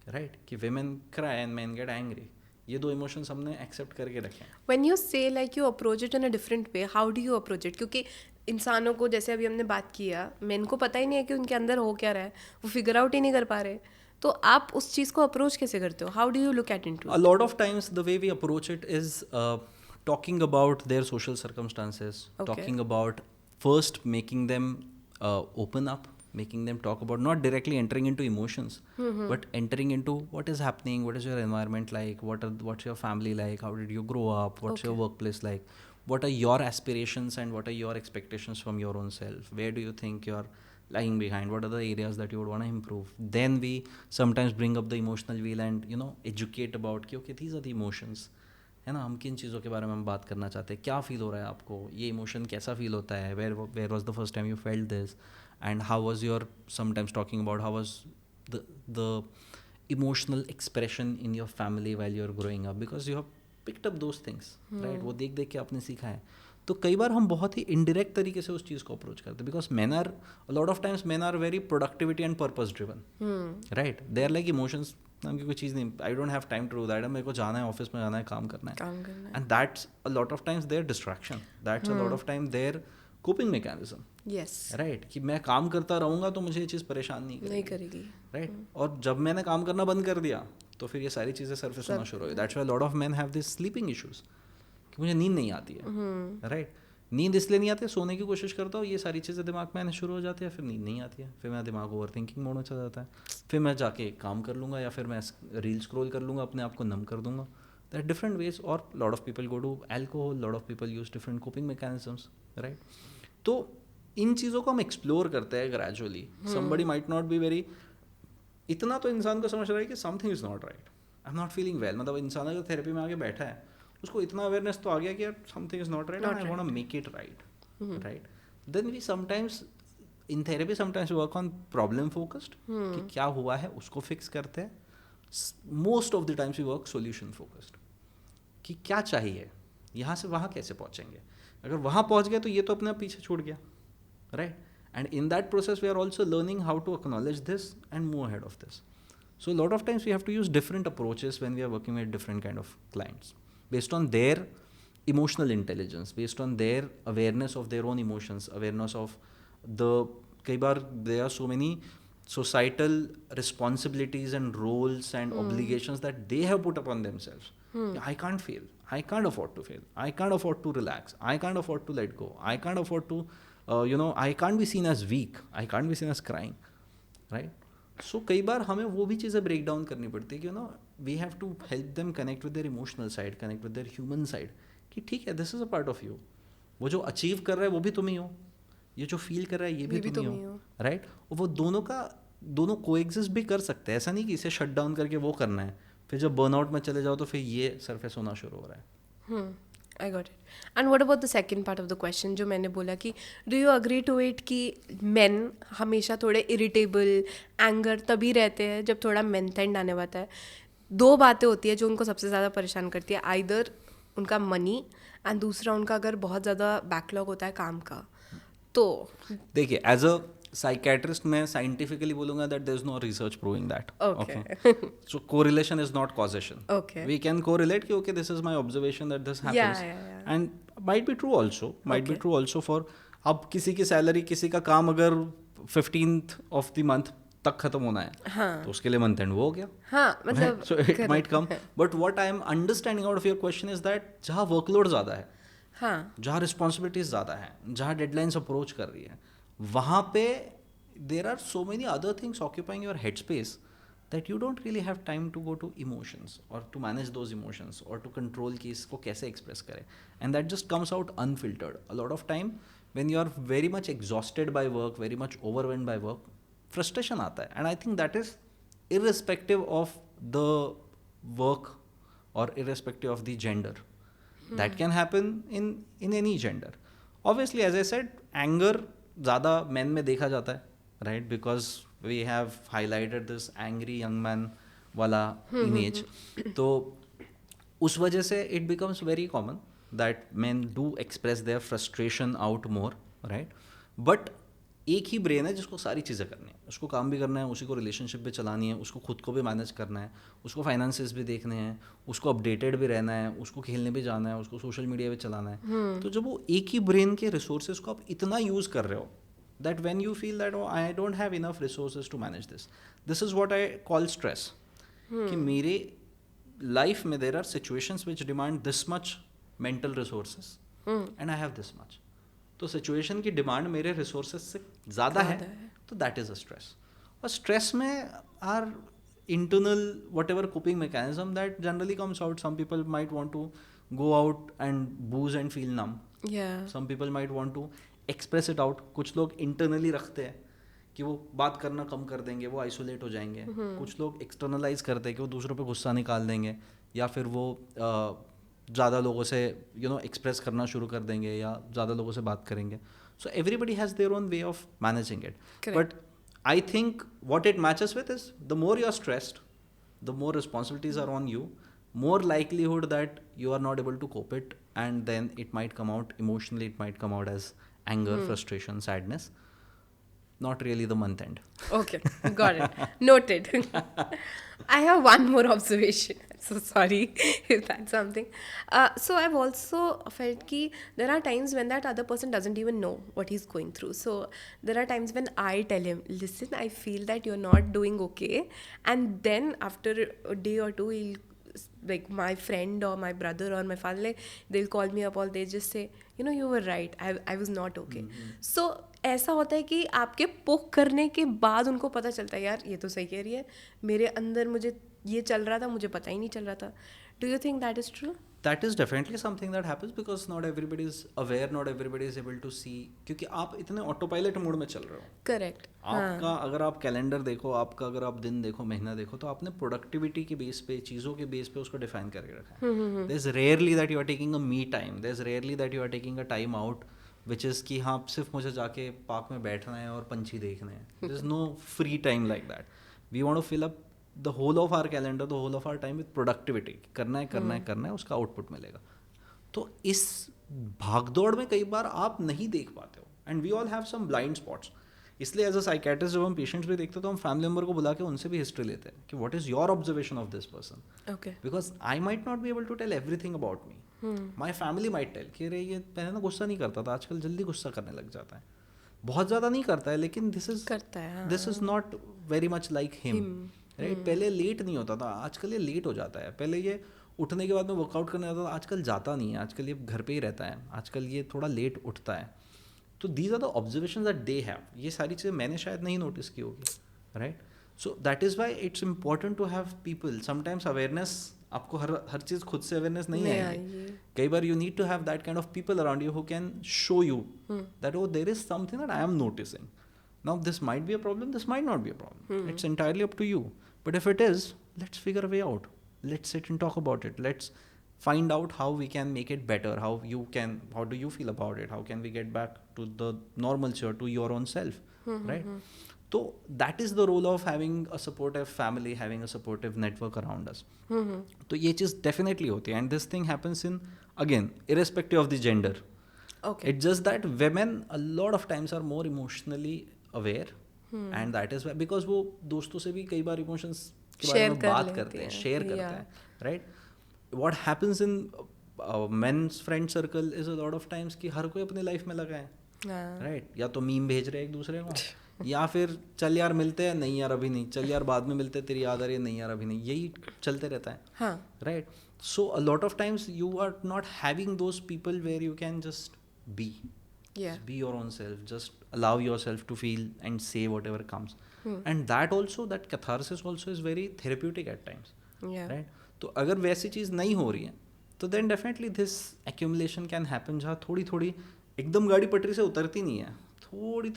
right? कि women cry and men get angry. ये दो emotions हमने accept करके रखे हैं. When you say like you approach it in a different way, how do you approach it? क्योंकि इंसानों को, जैसे अभी हमने बात किया, मेन को पता ही नहीं है कि उनके अंदर हो क्या रहा है, वो फिगर आउट ही नहीं कर पा रहे. तो आप उस चीज़ को अप्रोच कैसे करते हो? How do you look at into A lot of times the way we approach it is talking about their social circumstances, Okay. talking about first making them open up, making them talk about, not directly entering into emotions, but entering into what is happening, what is your environment like, what's your family like, how did you grow up, what's your workplace like, what are your aspirations and what are your expectations from your own self, where do you think you're lagging behind, what are the areas that you would want to improve. Then we sometimes bring up the emotional wheel and educate about कि okay, these are the emotions, है ना, हम किन चीज़ों के बारे में हम बात करना चाहते हैं, क्या फील हो रहा है आपको, ये इमोशन कैसा फील होता है, where was the first time you felt this, and how was your, sometimes talking about how was the emotional expression in your family while you are growing up, because you have picked up those things, right? वो देख देख के आपने सीखा है. तो कई बार हम बहुत ही इनडायरेक्ट तरीके से उस चीज़ को अप्रोच करते हैं, because man are, lot of times man are very productivity and purpose driven, right? They are like emotions नाम की कोई चीज़ नहीं, I don't have time to do that, मेरे को जाना है, ऑफिस में जाना है, काम करना है, and that's a lot of times their distraction, that's a lot of time their coping mechanism, yes, right? कि मैं काम करता रहूँगा तो मुझे ये चीज़ परेशान नहीं करेगी, राइट? और जब मैंने काम करना बंद कर दिया तो फिर ये सारी चीज़ें सरफेस होना शुरू हो गई. That's why lot of men have this sleeping issues, कि मुझे नींद नहीं आती है, राइट? नींद इसलिए नहीं आती है, सोने की कोशिश करता हूँ, ये सारी चीज़ें दिमाग में आने शुरू हो जाती है, फिर नींद नहीं आती है, फिर मेरा दिमाग ओवर थिंकिंग मोड में चला जाता है, फिर मैं जाके काम कर लूँगा या फिर मैं रील स्क्रॉल कर लूँगा, अपने आप को नम कर दूँगा. There are different ways, or lot of people go to alcohol, lot of people use different coping mechanisms, right? तो इन चीज़ों को हम एक्सप्लोर करते हैं gradually. Somebody might not be very, इतना तो इंसान को समझ रहा है कि something is not right, I am not feeling well. मतलब इंसान अगर थेरेपी में आके बैठा है, उसको इतना अवेयरनेस तो आ गया कि यार something is not right and I want to make it right, right. Then we sometimes in therapy sometimes work on problem focused, कि क्या हुआ है उसको फिक्स करते हैं. Most of the times we work solution focused, कि क्या चाहिए, यहाँ से वहाँ कैसे पहुँचेंगे. अगर वहाँ पहुँच गए तो ये तो अपने आप पीछे छूट गया, right. And in that process, we are also learning how to acknowledge this and move ahead of this. So a lot of times we have to use different approaches when we are working with different kind of clients, based on their emotional intelligence, based on their awareness of their own emotions, awareness of the, कई बार there are so many societal responsibilities and roles and obligations that they have put upon themselves. I can't fail. I can't afford to fail. I can't afford to relax. I can't afford to let go. I can't afford to I can't be seen as weak. I can't be seen as crying, right? So कई बार हमें वो भी चीज़ें break down करनी पड़ती है कि we have to help them connect with their emotional side, connect with their human side, कि ठीक है, this is a part of you. वो जो अचीव कर रहा है वो भी तुम ही हो, ये जो फील कर रहा है ये भी तुम ही हो, राइट. और वो दोनों कोएग्जिस्ट भी कर सकते हैं. ऐसा नहीं कि इसे शट डाउन करके वो करना है, फिर जब बर्नआउट में चले जाओ तो फिर ये सरफेस होना शुरू हो रहा है. I got it. And what about the second part of the question जो मैंने बोला कि do you agree to it कि men हमेशा थोड़े irritable, anger तभी रहते हैं जब थोड़ा month end आने वाला है. दो बातें होती है जो उनको सबसे ज़्यादा परेशान करती है, either उनका money and दूसरा उनका अगर बहुत ज़्यादा backlog होता है काम का. तो देखिए, एज अ साइकेट्रिस्ट मैं साइंटिफिकली बोलूंगा that there is no research proving that. Okay. So correlation is not causation. Okay. We can correlate कि okay this is my observation that this happens, and might be true also for, अब किसी की salary, किसी का काम अगर 15th of the month तक खत्म होना है, तो उसके लिए मंथ एंड वो हो गया. हाँ, मतलब so it might come, but what I am understanding out of your question is that जहाँ वर्कलोड ज़्यादा है, हाँ, जहाँ रिस्पॉन्सिबिलिटीज ज़्यादा है, जहाँ डेडलाइंस अप्रोच कर रही है, वहाँ पे there are so many other things occupying your head space that you don't really have time to go to emotions और टू मैनेज दोज इमोशंस और टू कंट्रोल कि इसको कैसे एक्सप्रेस करें, and that just comes out unfiltered. A lot of time when you are very much exhausted by work, very much overwhelmed by work, frustration आता है. And I think that is irrespective of the work or irrespective of the gender. That can happen in any gender. Obviously, as I said, anger ज़्यादा men में देखा जाता है, right? Because we have highlighted this angry young man वाला image. तो उस वजह से it becomes very common that men do express their frustration out more, right? But एक ही ब्रेन है जिसको सारी चीज़ें करनी है, उसको काम भी करना है, उसी को रिलेशनशिप भी चलानी है, उसको खुद को भी मैनेज करना है, उसको फाइनेंसेस भी देखने हैं, उसको अपडेटेड भी रहना है, उसको खेलने भी जाना है, उसको सोशल मीडिया भी चलाना है. तो जब वो एक ही ब्रेन के रिसोर्सेज को आप इतना यूज़ कर रहे हो that when you feel that I don't have enough resources to manage this is what I call stress. कि मेरे लाइफ में there are situations which demand this much mental resources and I have this much. तो situation की demand मेरे resources से ज़्यादा है, तो दैट इज़ अ स्ट्रेस. और स्ट्रेस में our internal whatever coping mechanism that generally comes out. Some people might want to go out and booze and feel numb. Some people might want to express it out. कुछ लोग internally रखते हैं कि वो बात करना कम कर देंगे, वो आइसोलेट हो जाएंगे. कुछ लोग एक्सटर्नलाइज करते हैं कि वो दूसरों पे गुस्सा निकाल देंगे, या फिर वो ज़्यादा लोगों से एक्सप्रेस करना शुरू कर देंगे, या ज़्यादा लोगों से बात करेंगे. So everybody has their own way of managing it. But I think what it matches with is the more you are stressed, the more responsibilities are on you, more likelihood that you are not able to cope it, and then it might come out emotionally, it might come out as anger, frustration, sadness, not really the month end. Okay, got it. Noted. I have one more observation. So sorry if that's something. So I've also felt कि there are times when that other person doesn't even know what he's going through. So there are times when I tell him, listen, I feel that you're not doing okay. And then after a day or two, he'll like my friend or my brother or my father, like they'll call me up or they just say, you know, you were right, I was not okay. So ऐसा होता है कि आपके पोक करने के बाद उनको पता चलता है, यार ये तो सही कह रही है, मेरे अंदर मुझे ये चल रहा था, मुझे पता ही नहीं चल रहा था. Do you think that is true? That is definitely something that happens because not everybody is aware, not everybody is able to see, क्योंकि आप इतने ऑटो पायलट मोड में चल रहे हो. Correct. आपका अगर आप कैलेंडर देखो, आपका अगर आप दिन देखो, महीना देखो, तो आपने प्रोडक्टिविटी के बेस पे, चीज़ों के बेस पे उसको डिफाइन करके रखा है. There is rarely that you are taking a me time, there is rarely that you are taking a time out which is कि हाँ सिर्फ मुझे जाके पार्क में बैठना है और पंछी देखने हैं. There is no free time like that. We want to fill up the whole of our calendar, the whole of our time with productivity. करना है करना है करना है, उसका आउटपुट मिलेगा. तो इस भागदौड़ में कई बार आप नहीं देख पाते हो, and we all have some blind spots. इसलिए एज अ साइकेट्रिस्ट जब हम पेशेंट्स भी देखते हैं तो हम फैमिली मेम्बर को बुला के उनसे भी हिस्ट्री लेते हैं कि what is your observation of this person, Okay. Because I might not be able to tell everything about me. My family might tell कि अरे ये पहले ना गुस्सा नहीं करता था, आजकल जल्दी गुस्सा करने लग जाता है. बहुत ज़्यादा नहीं करता है, लेकिन करता है, हाँ. This is not very much like him, right. पहले लेट नहीं होता था, आजकल ये लेट हो जाता है. पहले ये उठने के बाद में वर्कआउट करने जाता था, आजकल जाता नहीं है, आजकल ये घर पे ही रहता है, आजकल ये थोड़ा लेट उठता है. तो these are the observations that they have. ये सारी चीज़ें मैंने शायद नहीं नोटिस की होगी, right. So that is why it's important to have people. Sometimes awareness, आपको हर चीज़ खुद से अवेयरनेस नहीं आएगी. कई बार you need to have that kind of people around you who can show you that oh there is something that I am noticing. Now this might be a problem, this might not be a problem. It's entirely up to you. But if it is, let's figure a way out. Let's sit and talk about it. Let's find out how we can make it better. How do you feel about it? How can we get back to the normalcy or to your own self, right? So that is the role of having a supportive family, having a supportive network around us. तो ये चीज़ definitely होती है, and this thing happens in, again, irrespective of the gender. Okay. It's just that women a lot of times are more emotionally aware, and that is why, because वो दोस्तों से भी कई बार emotions के बारे में बात करते हैं, शेयर करते हैं, right. What happens in men's friend circle is a lot of times कि हर कोई अपनी लाइफ में लगा है, राइट. या तो मीम भेज रहे हैं एक दूसरे को, या फिर चल यार मिलते हैं, नहीं यार अभी नहीं, चल यार बाद में मिलते हैं, तेरी याद आ रही है, नहीं यार अभी नहीं, यही चलते रहता है, right. So a lot of times you are not having those people where you can just be. Yeah. Just be your own self, just allow yourself to feel and say whatever comes. And that also, that catharsis also is very therapeutic at times, Yeah. right. तो अगर वैसी चीज़ नहीं हो रही है तो then definitely this accumulation can happen, जहाँ थोड़ी थोड़ी एकदम गाड़ी पटरी से उतरती नहीं है,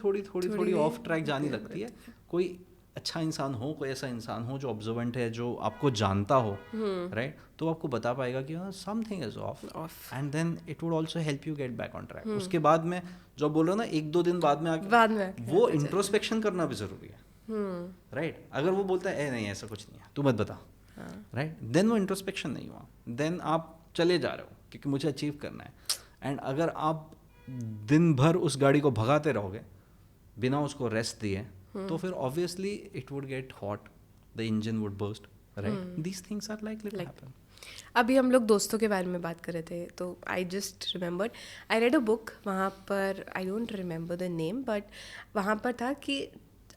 थोड़ी ऑफ ट्रैक जानी लगती है. कोई अच्छा इंसान हो, कोई ऐसा इंसान हो जो ऑब्जर्वेंट है, जो आपको जानता हो, राइट, तो आपको बता पाएगा कि हाँ something is off, and then it would also help you get back on track. उसके बाद में जो बोल रहे हो ना, 1-2 दिन बाद में आके वो इंट्रोस्पेक्शन करना भी ज़रूरी है, राइट. अगर वो बोलता है नहीं ऐसा कुछ नहीं है, तू मत बता, राइट, देन वो इंट्रोस्पेक्शन नहीं हुआ, देन आप चले जा रहे हो क्योंकि मुझे अचीव करना है. एंड अगर आप दिन भर उस गाड़ी को भगाते रहोगे बिना उसको रेस्ट दिए, तो फिर obviously it would get hot, the engine would burst, right. These things are likely to happen. अभी हम लोग दोस्तों के बारे में बात कर रहे थे, तो I just remembered, I read a book, वहाँ पर I don't remember the name, but वहाँ पर था कि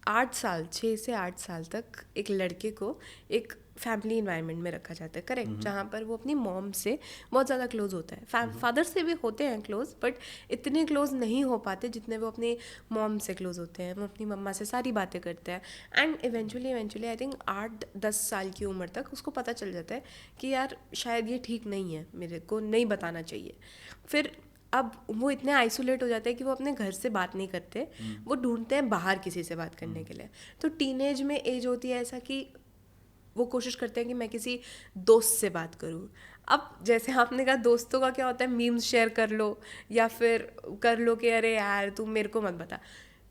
6 से 8 साल तक एक लड़के को एक फैमिली इन्वायरमेंट में रखा जाता है, करेक्ट, जहाँ पर वो अपनी मॉम से बहुत ज़्यादा क्लोज होता है. फादर से भी होते हैं क्लोज, बट इतने क्लोज नहीं हो पाते जितने वो अपनी मॉम से क्लोज होते हैं. वो अपनी मम्मा से सारी बातें करते हैं, एंड इवेंचुअली आई थिंक 8-10 साल की उम्र तक उसको पता चल जाता है कि यार शायद ये ठीक नहीं है, मेरे को नहीं बताना चाहिए. फिर अब वो इतने आइसोलेट हो जाते हैं कि वो अपने घर से बात नहीं करते, वो ढूंढते हैं बाहर किसी से बात करने के लिए. तो टीनेज में एज होती है ऐसा कि वो कोशिश करते हैं कि मैं किसी दोस्त से बात करूं. अब जैसे आपने कहा, दोस्तों का क्या होता है, मीम्स शेयर कर लो या फिर कर लो कि अरे यार तू मेरे को मत बता.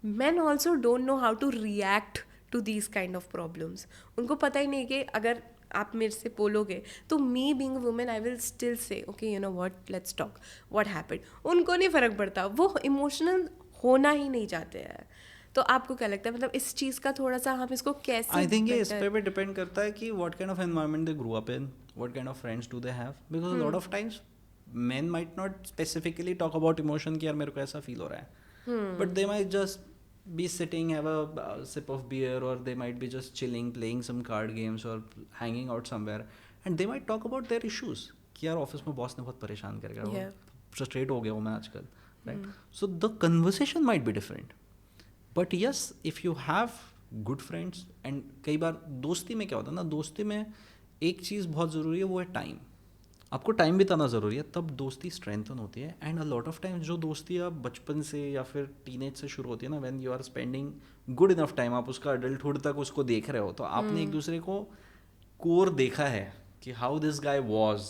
Man also don't know how to react to these kind of problems. उनको पता ही नहीं कि अगर आप मेरे से बोलोगे तो me being a women I will still say okay you know what, let's talk, what happened. उनको नहीं फ़र्क पड़ता, वो इमोशनल होना ही नहीं चाहते हैं. तो आपको क्या लगता है, मतलब इस चीज़ का थोड़ा सा हम इसको कैसे, आई थिंक ये इस पे भी डिपेंड करता है कि what kind of environment they grow up in, what kind of friends do they have, because lot of times men might not specifically talk about emotion कि यार मेरे को ऐसा फील हो रहा है, but they might just be sitting, have a sip of beer, or they might be just chilling, playing some card games or hanging out somewhere, and they might talk about their issues कि यार office में boss ने बहुत परेशान कर Yeah. गया, frustrate हो गया हूँ मैं आजकल, right. So the conversation might be different, but yes if you have good friends, and कई बार दोस्ती में क्या होता है ना, दोस्ती में एक चीज़ बहुत ज़रूरी है, वो है टाइम. आपको टाइम बिताना ज़रूरी है, तब दोस्ती स्ट्रेंथन होती है. And a lot of time जो दोस्ती आप बचपन से या फिर टीनेज से शुरू होती है ना, when you are spending good enough time, आप उसका अडल्टहुड तक उसको देख रहे हो, तो आपने एक दूसरे को कोर देखा है कि how this guy was,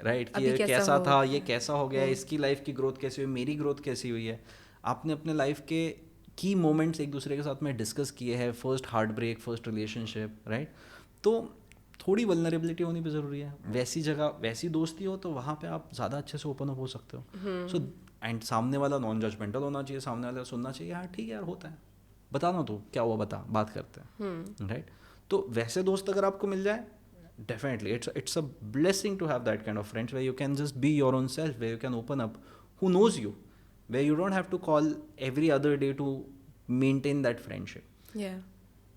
right, कि अभी ये कैसा कैसा हो था, गया ये है। कैसा हो गया, इसकी लाइफ की ग्रोथ कैसी हुई, मेरी ग्रोथ कैसी हुई है. आपने अपने लाइफ के की मोमेंट्स एक दूसरे के साथ में डिस्कस किए हैं, first heart break, first relationship, right. तो थोड़ी वल्नरेबिलिटी होनी भी ज़रूरी है. वैसी जगह वैसी दोस्ती हो तो वहाँ पे आप ज़्यादा अच्छे से ओपन अप हो सकते हो. सो एंड सामने वाला नॉन जजमेंटल होना चाहिए, सामने वाला सुनना चाहिए, हाँ ठीक है यार होता है, बताना तो क्या हुआ, बता, बात करते हैं, राइट. तो वैसे दोस्त अगर आपको मिल जाए, definitely it's a blessing to have that kind of friends where you can just be your own self, where you can open up, who knows you, where you don't have to call every other day to maintain that friendship. Yeah.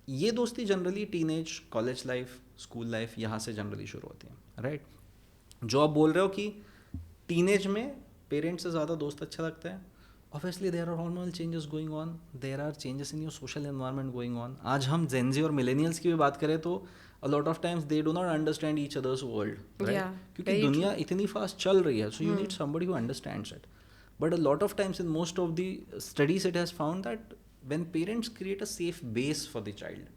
ये दोस्ती generally teenage, college life, school life, यहाँ से generally शुरू होती है, right. जो आप बोल रहे हो कि टीनेज में पेरेंट्स से ज़्यादा दोस्त अच्छा लगता है, obviously there are hormonal changes going on, there are changes in your social environment going on. आज हम जेनजी और मिलेनियल्स की भी बात करें तो अ lot of times they do not understand each others world, right. Yeah, क्योंकि very दुनिया true. इतनी फास्ट चल रही है, so you need somebody who understands it. But a lot of times in most of the studies it has found that when parents create a safe base for the child,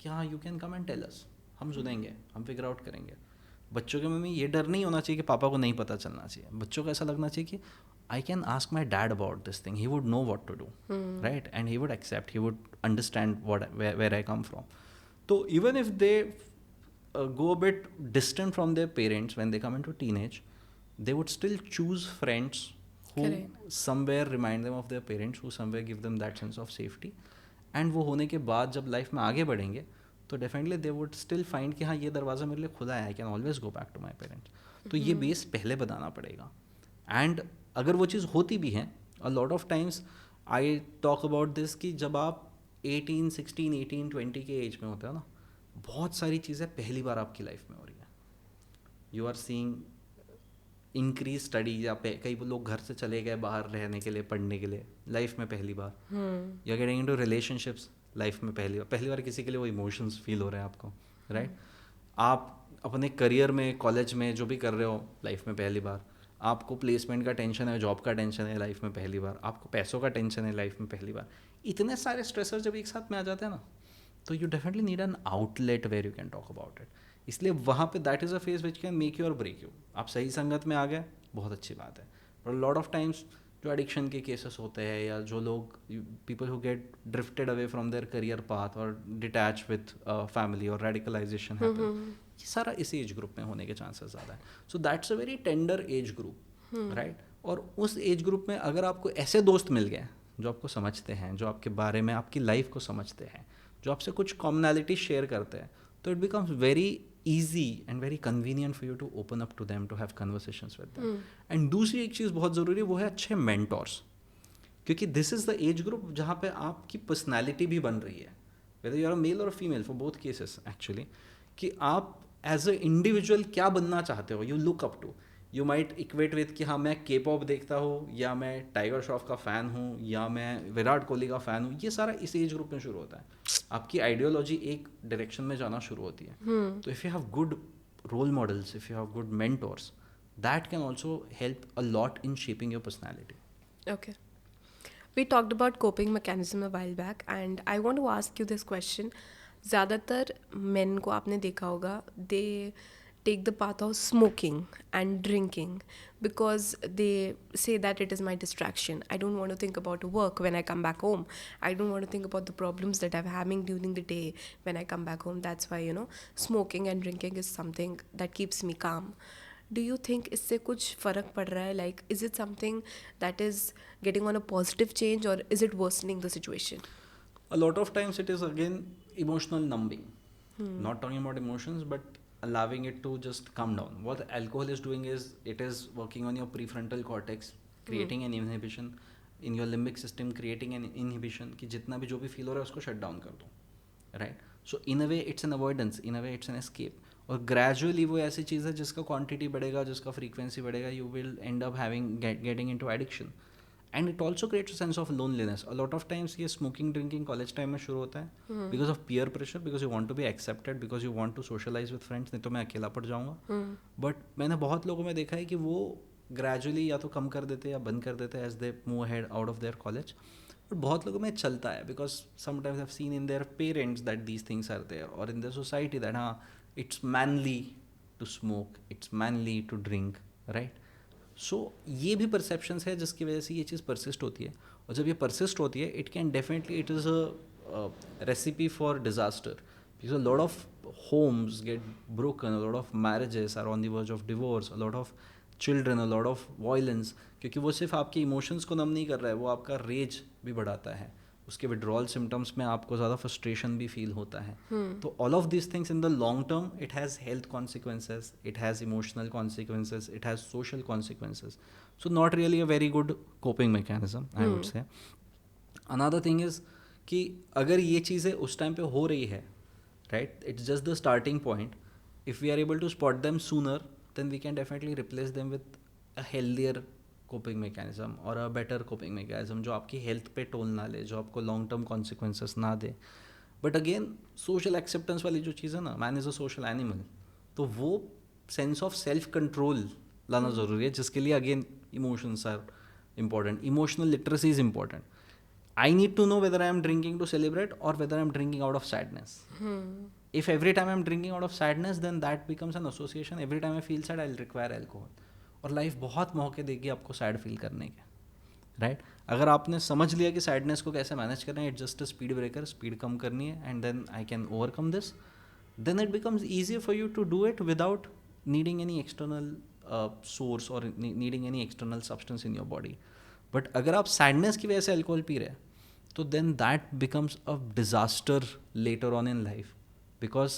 कि हाँ you can come and tell us, हम सुनेंगे, हम figure out करेंगे. बच्चों के मन में ये डर नहीं होना चाहिए कि पापा को नहीं पता चलना चाहिए. बच्चों को ऐसा लगना चाहिए कि I can ask my dad about this thing, he would know what to do, right, and he would accept, he would understand what where I come from. तो even if they go a bit distant from their parents when they come into teenage, they would still choose friends who Correct. somewhere remind them of their parents, who somewhere give them that sense of safety. And वो होने के बाद जब life में आगे बढ़ेंगे तो definitely they would still find कि हाँ ये दरवाज़ा मेरे लिए खुला है, I can always go back to my parents. तो ये बेस पहले बनाना पड़ेगा. एंड अगर वो चीज़ होती भी है, अ lot of times I talk about this कि जब आप 18, 16, 18, 20 के एज में होते हो ना, बहुत सारी चीज़ें पहली बार आपकी लाइफ में हो रही है. You are seeing increase study, या कई लोग घर से चले गए बाहर रहने के लिए, पढ़ने के लिए, लाइफ में पहली बार. You are getting into relationships, life में पहली बार किसी के लिए वो इमोशंस फील हो रहे हैं आपको, राइट. आप अपने करियर में, कॉलेज में जो भी कर रहे हो, लाइफ में पहली बार. आपको प्लेसमेंट का टेंशन है, जॉब का टेंशन है, लाइफ में पहली बार. आपको पैसों का टेंशन है, लाइफ में पहली बार. इतने सारे स्ट्रेसर जब एक साथ में आ जाते हैं ना, तो you definitely need an outlet where you can talk about it. इसलिए वहाँ पे that is a phase which can make you और ब्रेक यू. आप सही संगत में आ गए, बहुत अच्छी बात है. बट लॉट ऑफ टाइम्स जो एडिक्शन के केसेस होते हैं, या जो लोग, people who get drifted away from their career path और डिटैच विथ फैमिली और रेडिकलाइजेशन हैपन, ये सारा इसी एज ग्रुप में होने के चांसेस ज़्यादा है. So that's a very tender age group, right. और उस एज ग्रुप में अगर आपको ऐसे दोस्त मिल गए जो आपको समझते हैं, जो आपके बारे में, आपकी लाइफ को समझते हैं, जो आपसे कुछ कॉमनैलिटी शेयर करते हैं, तो it becomes very easy and very convenient for you to open up to them, to have conversations with them. And दूसरी एक चीज़ बहुत ज़रूरी है, वो है अच्छे mentors. क्योंकि this is the age group जहाँ पे आपकी personality भी बन रही है, whether you are a male or a female, for both cases actually, कि आप as a individual क्या बनना चाहते हो, you look up to. You might equate with कि हाँ मैं K-pop देखता हूँ, या मैं टाइगर श्रॉफ का फ़ैन हूँ, या मैं विराट कोहली का फ़ैन हूँ. ये सारा इस एज ग्रुप में शुरू होता है. आपकी आइडियोलॉजी एक डायरेक्शन में जाना शुरू होती है. तो if you have good role models, if you have good mentors, that can also help a lot in shaping your personality. Okay. We talked about coping mechanism a while back, and I want to ask you this question. ज़्यादातर men को आपने देखा होगा, they take the path of smoking and drinking because they say that it is my distraction. I don't want to think about work when I come back home. I don't want to think about the problems that I'm having during the day when I come back home. That's why, smoking and drinking is something that keeps me calm. Do you think इससे कुछ फ़र्क पड़ रहा है? Like, is it something that is getting on a positive change, or is it worsening the situation? A lot of times it is again emotional numbing. Not talking about emotions, but allowing it to just come down. What alcohol is doing is it is working on your prefrontal cortex, creating an inhibition in your limbic system, creating an inhibition कि जितना भी जो भी feel हो रहा है उसको shut down कर दो, right. So in a way it's an avoidance, in a way it's an escape. और ग्रेजुअली वो ऐसी चीज़ है जिसका क्वांटिटी बढ़ेगा, जिसका फ्रीक्वेंसी बढ़ेगा, you will end up having getting into addiction. And it also creates a sense of loneliness. A lot of times ये smoking drinking college time में शुरू होता है because of peer pressure, because you want to be accepted, because you want to socialise with friends, नहीं तो मैं अकेला पड़ जाऊंगा. बट मैंने बहुत लोगों में देखा है कि वो ग्रेजुअली या तो कम कर देते या बंद कर देते as they move head out of their college. But बहुत लोगों में चलता है because sometimes I have seen in their parents that these things are there, और इन देयर सोसाइटी दैट हाँ it's manly to smoke, it's manly to drink, right. So ये भी perceptions है जिसकी वजह से ये चीज़ परसिस्ट होती है. और जब ये परसिस्ट होती है it can definitely, it is a recipe for disaster, because a lot of homes get broken, a lot of marriages are on the verge of divorce, a lot of children, a lot of violence, क्योंकि वो सिर्फ आपके emotions को नम नहीं कर रहा है, वो आपका रेज भी बढ़ाता है. उसके विड्रॉल सिम्टम्स में आपको ज़्यादा फ्रस्ट्रेशन भी फील होता है. तो all of this things in the long term it has health consequences, it has emotional consequences, it has social consequences. So not really a very good coping mechanism I would say. Another thing is कि अगर ये चीज़ें उस time पे हो रही है, right, it's just the starting point. If we are able to spot them sooner, then we can definitely replace them with a healthier coping mechanism or a better coping mechanism जो आपकी health पे toll ना ले, जो आपको long term consequences ना दे. But again social acceptance वाली जो चीज़ है ना, man is a social animal, तो वो सेंस ऑफ सेल्फ कंट्रोल लाना ज़रूरी है, जिसके लिए again emotions are important, emotional literacy is important. I need to know whether I am drinking to celebrate or whether I am drinking out of sadness. If every time I am drinking out of sadness, then that becomes an association. Every time I feel sad, I'll require alcohol. और life बहुत मौके देगी आपको sad feel करने के, right. अगर आपने समझ लिया कि सैडनेस को कैसे मैनेज करना है, it's just a speed breaker, speed कम करनी है, and then I can overcome this, then it becomes easier for you to do it without needing any external source or needing any external substance in your body. But अगर आप sadness की वजह से alcohol P रहे हैं, तो then that becomes a disaster later on in life, because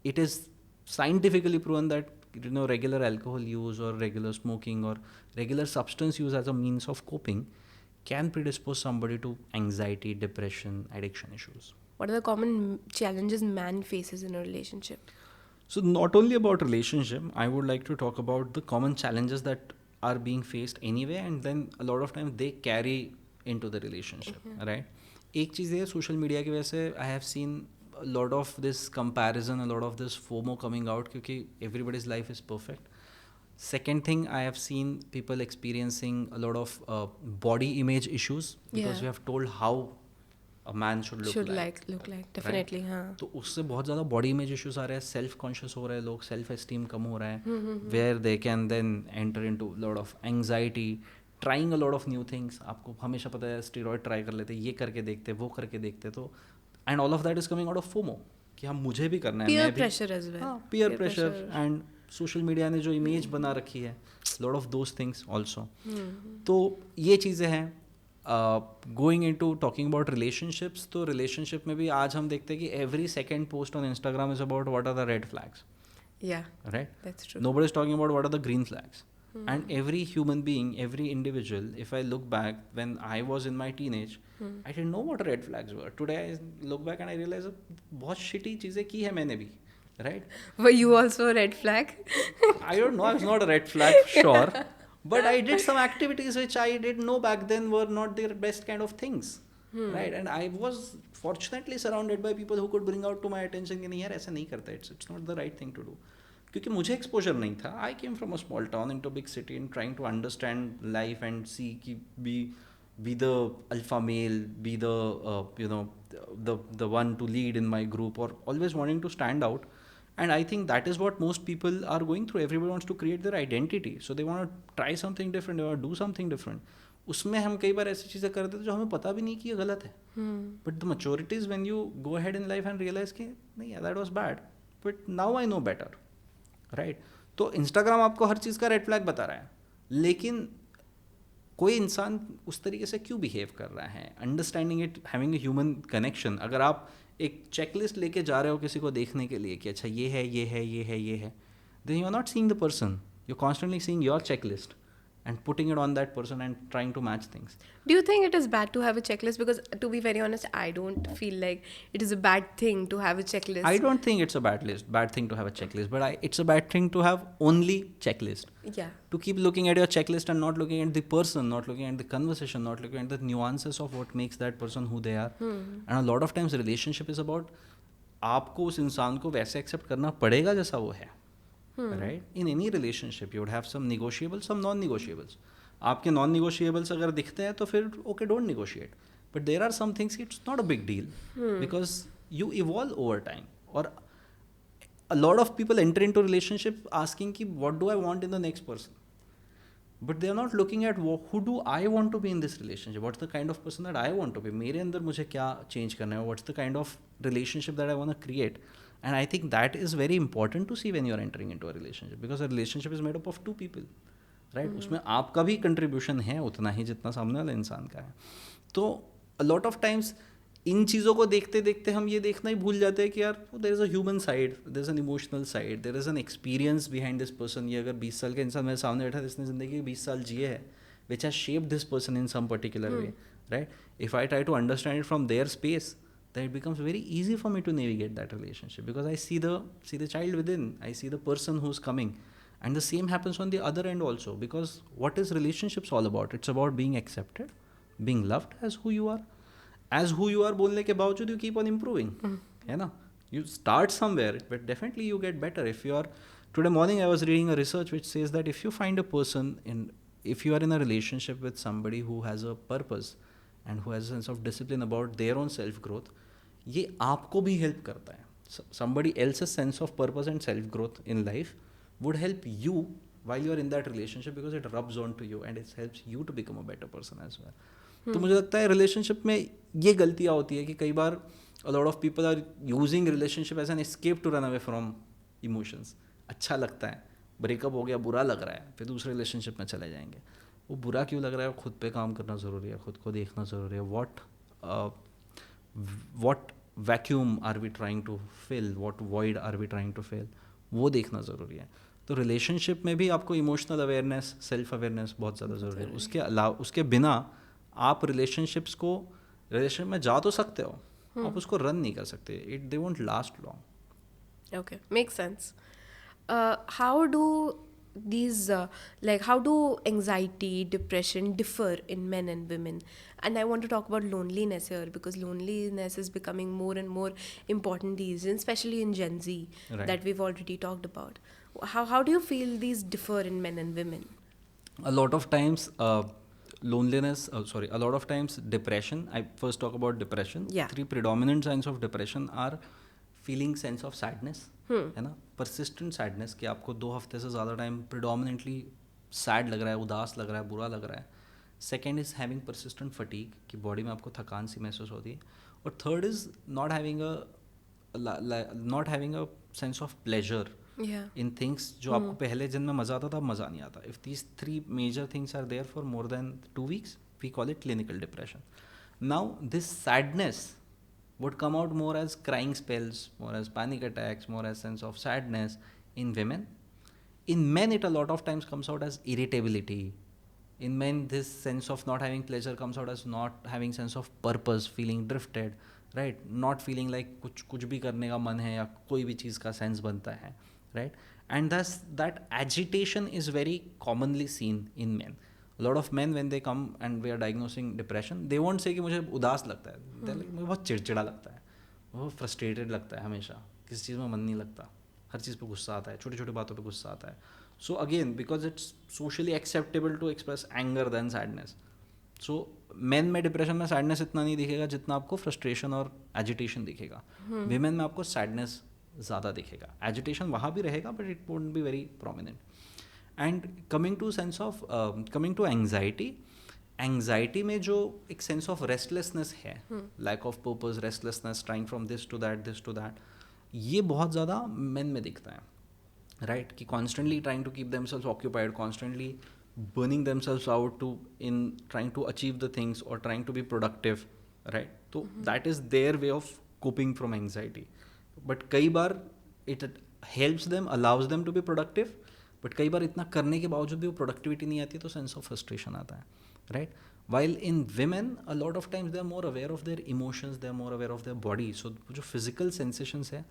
it is scientifically proven that regular alcohol use or regular smoking or regular substance use as a means of coping can predispose somebody to anxiety, depression, addiction issues. What are the common challenges man faces in a relationship? So not only about relationship, I would like to talk about the common challenges that are being faced anyway, and then a lot of times they carry into the relationship, right? एक चीज़ है social media की वजह से I have seen a lot of this comparison, a lot of this FOMO coming out, क्योंकि everybody's life is perfect. Second thing, I have seen people experiencing a lot of body image issues because we have told how a man should look like. Definitely, हाँ. तो उससे बहुत ज़्यादा body image issues आ रहे हैं, self conscious हो रहे हैं लोग, सेल्फ एस्टीम कम हो रहा है, where they can then enter into lot of anxiety, trying a lot of new things. आपको हमेशा पता है स्टेरॉइड ट्राई कर लेते, ये करके देखते, वो करके देखते, तो and all of that is coming out of FOMO कि हम मुझे भी करना है. Peer pressure as well. हाँ, peer pressure and social media ने जो इमेज बना रखी है, lot of those things also. तो ये चीज़ें हैं. Going into talking about relationships, तो रिलेशनशिप में भी आज हम देखते हैं कि every second post on Instagram is about what are the red flags, right? That's true. Nobody is talking about what are the green flags. And every human being, every individual, if I look back when I was in my teenage, I didn't know what red flags were. Today I look back and I realize बहुत shitty चीज़ें की है मैंने भी, right? Were you also a red flag? I don't know, I was not a red flag, sure. But I did some activities which I didn't know back then were not the best kind of things, right? And I was fortunately surrounded by people who could bring out to my attention कि नहीं यार ऐसा नहीं करता, it's not the right thing to do. क्योंकि मुझे exposure नहीं था. I came from a small town in to big city and trying to understand life and see कि be the alpha male, be the you know the one to lead in my group, और always wanting to stand out. And I think that is what most people are going through. Everybody wants to create their identity, so they want to try something different, they want to do something different. उसमें हम कई बार ऐसी चीज़ें करते थे जो हमें पता भी नहीं कि ये गलत है. But the maturity is when you go ahead in life and realise कि नहीं that was bad, but now I know better, right? तो इंस्टाग्राम आपको हर चीज़ का रेड फ्लैग बता रहा है, लेकिन कोई इंसान उस तरीके से क्यों बिहेव कर रहा है, understanding it, having a human connection. अगर आप एक चेकलिस्ट लेके जा रहे हो किसी को देखने के लिए कि अच्छा ये है, ये है, ये है, ये है, then you are not seeing the person, you are constantly seeing your checklist, and putting it on that person and trying to match things. Do you think it is bad to have a checklist? Because to be very honest, I don't feel like it is a bad thing to have a checklist. I don't think it's a bad thing to have a checklist, but it's a bad thing to have only checklist. Yeah. To keep looking at your checklist and not looking at the person, not looking at the conversation, not looking at the nuances of what makes that person who they are. And a lot of times relationship is about आपको उस इंसान को वैसे accept करना पड़ेगा जैसा वो है, right? In any relationship you would have some negotiables, some non negotiables. आपके नॉन निगोशिएबल्स अगर दिखते हैं तो फिर okay, don't negotiate. But there are some things it's not a big deal because you evolve over time. और a lot of people enter into relationship asking ki what do I want in the next person, but they are not looking at who do I want to be in this relationship, what's the kind of person that I want to be, मेरे अंदर मुझे क्या change करना है, what's the kind of relationship that I want to create. And I think that is very important to see when you are entering into a relationship, because a relationship is made up of two people, right? उसमें आपका भी contribution है उतना ही जितना सामने वाले इंसान का है. तो a lot of times इन चीज़ों को देखते देखते हम ये देखना ही भूल जाते हैं कि यार there is a human side, there is an emotional side, there is an experience behind this person. ये अगर 20 साल का इंसान मेरे सामने बैठा है, जिसने ज़िंदगी के 20 साल जिए है, which has shaped this person in some particular way, right? If I try to understand it from their space, then it becomes very easy for me to navigate that relationship, because I see the child within, I see the person who's coming. And the same happens on the other end also, because what is relationships all about? It's about being accepted, being loved as who you are. As who you are बोलने के बावजूद you keep on improving, है ना? You start somewhere, but definitely you get better. If you are, today morning I was reading a research which says that if you find a person if you are in a relationship with somebody who has a purpose and who has a sense of discipline about their own self growth, ये आपको भी help करता है. Somebody else's sense of purpose and self growth in life would help you while you are in that relationship, because it rubs on to you and it helps you to become a better person as well. तो मुझे लगता है relationship में ये गलतियाँ होती है कि कई बार a lot of people are using relationship as an escape to run away from emotions. अच्छा लगता है, ब्रेकअप हो गया, बुरा लग रहा है, फिर दूसरे रिलेशनशिप में चले जाएंगे. वो बुरा क्यों लग रहा है? खुद पे काम करना ज़रूरी है, खुद को देखना ज़रूरी है. what vacuum are we trying to fill, what void are we trying to fill, वो देखना ज़रूरी है. तो रिलेशनशिप में भी आपको इमोशनल अवेयरनेस, सेल्फ अवेयरनेस बहुत ज़्यादा ज़रूरी है. उसके अलावा, उसके बिना आप रिलेशनशिप्स में जा तो सकते हो, आप उसको रन नहीं कर सकते. They won't last long. Okay, makes sense. How do these how do anxiety, depression differ in men and women? And I want to talk about loneliness here, because loneliness is becoming more and more important these days, especially in Gen Z, Right. that we've already talked about. How do you feel these differ in men and women? A lot of times a lot of times depression, I first talk about depression. Yeah. 3 predominant signs of depression are feeling sense of sadness, है ना? persistent sadness, कि आपको 2 हफ्ते से ज़्यादा time predominantly sad लग रहा है, उदास लग रहा है, बुरा लग रहा है. Second is having persistent fatigue, कि बॉडी में आपको थकान सी महसूस होती है. और third is not having a sense of pleasure Yeah. in things जो आपको पहले दिन में मज़ा आता था, अब मज़ा नहीं आता. If these 3 major things are there for more than 2 weeks, we call it clinical depression. Now this sadness would come out more as crying spells, more as panic attacks, more as sense of sadness in women. In men it a lot of times comes out as irritability. In men this sense of not having pleasure comes out as not having sense of purpose, feeling drifted, right? Not feeling like कुछ भी करने का मन है या कोई भी चीज़ का सेंस बनता है, right? And thus that agitation is very commonly seen in men. A lot of men, when they come and we are diagnosing depression, they won't say कि मुझे उदास लगता है. They're like, मुझे बहुत चिड़चिड़ा लगता है, बहुत फ्रस्ट्रेटेड लगता है, हमेशा किसी चीज़ में मन नहीं लगता, हर चीज़ पे गुस्सा आता है, छोटी छोटी बातों पे गुस्सा आता है. So again, because it's socially acceptable to express anger than sadness, so men में डिप्रेशन में सैडनेस इतना नहीं दिखेगा जितना आपको फ्रस्ट्रेशन और एजिटेशन दिखेगा. विमेन में आपको सैडनेस ज़्यादा दिखेगा, एजिटेशन वहाँ भी रहेगा but it won't be very prominent. And coming to anxiety में जो एक सेंस ऑफ रेस्टलेसनेस है, lack of purpose, restlessness, trying from this to that, ये बहुत ज़्यादा मेन में दिखता है, राइट? कि constantly trying to keep themselves occupied, constantly burning themselves out in trying to achieve the things or trying to be productive, right? So that is their way of coping from anxiety. But kai baar it helps them, allows them to be productive, but कई बार इतना करने के बावजूद भी वो productivity नहीं आती, तो सेंस ऑफ फ्रस्ट्रेशन आता है, right. While in women a lot of times they are more aware of their emotions, they are more aware of their body, so जो फिजिकल सेंसेशंस है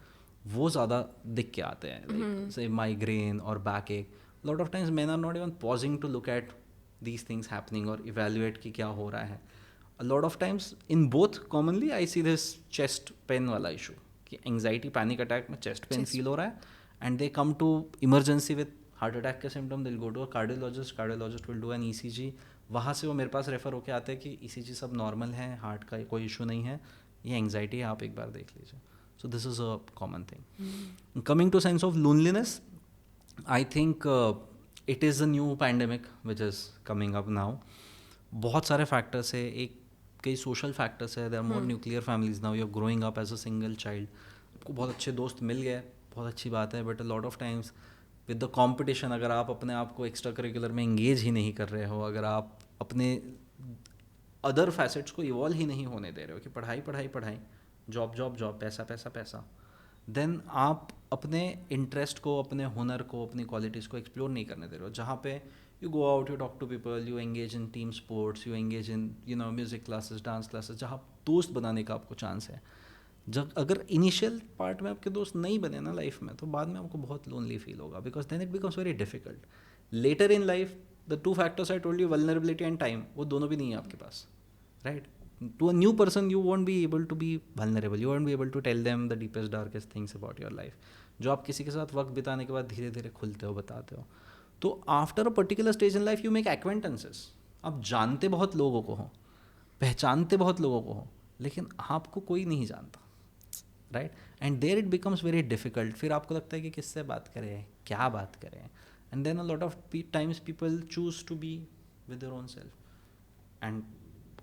वो ज़्यादा दिख के आते हैं, लाइक से माइग्रेन और बैक एक. Lot of times men are not even pausing to look at these things happening or evaluate कि क्या हो रहा है. A lot of times in both commonly I see this chest pain वाला issue कि anxiety panic attack में chest pain feel हो रहा है, and they come to emergency with heart attack के symptom, they'll go to a cardiologist will do an ECG, वहाँ से वो मेरे पास रेफ़र होके आते हैं कि ECG सब नॉर्मल है, हार्ट का कोई इशू नहीं है, ये एंग्जाइटी है, आप एक बार देख लीजिए. So this is a common thing. Coming to sense of loneliness, I think it is a new pandemic which is coming up now. बहुत सारे फैक्टर्स है, एक कई सोशल फैक्टर्स है. There are more nuclear families now, you are growing up as a single child. आपको बहुत अच्छे दोस्त मिल गए, बहुत अच्छी बात है, but a lot of times with the competition, अगर आप अपने आप को एक्स्ट्रा करिकुलर में इंगेज ही नहीं कर रहे हो, अगर आप अपने अदर फैसेट्स को इवॉल्व ही नहीं होने दे रहे हो कि पढ़ाई पढ़ाई पढ़ाई, जॉब जॉब जॉब, पैसा पैसा पैसा, देन आप अपने इंटरेस्ट को, अपने हुनर को, अपनी क्वालिटीज़ को एक्सप्लोर नहीं करने दे रहे हो. जहाँ पे you go out, you talk to people, you engage in team sports, you engage in music classes, dance classes, जहाँ दोस्त बनाने का आपको चांस है. जब अगर इनिशियल पार्ट में आपके दोस्त नहीं बने ना लाइफ में, तो बाद में आपको बहुत लोनली फील होगा, because then it becomes very difficult. Later in life the two factors I told you, vulnerability and time, वो दोनों भी नहीं है आपके पास, right. To a new person you won't be able to be vulnerable, you won't be able to tell them the deepest darkest things about your life, जो आप किसी के साथ वक्त बिताने के बाद धीरे धीरे खुलते हो, बताते हो. तो after a particular stage in life you make acquaintances, आप जानते बहुत लोगों को हो, पहचानते बहुत लोगों को हो, लेकिन आपको कोई नहीं जानता, right. And there it becomes very difficult. फिर आपको लगता है कि किससे बात करें, क्या बात करें, and then a lot of times people choose to be with their own self. And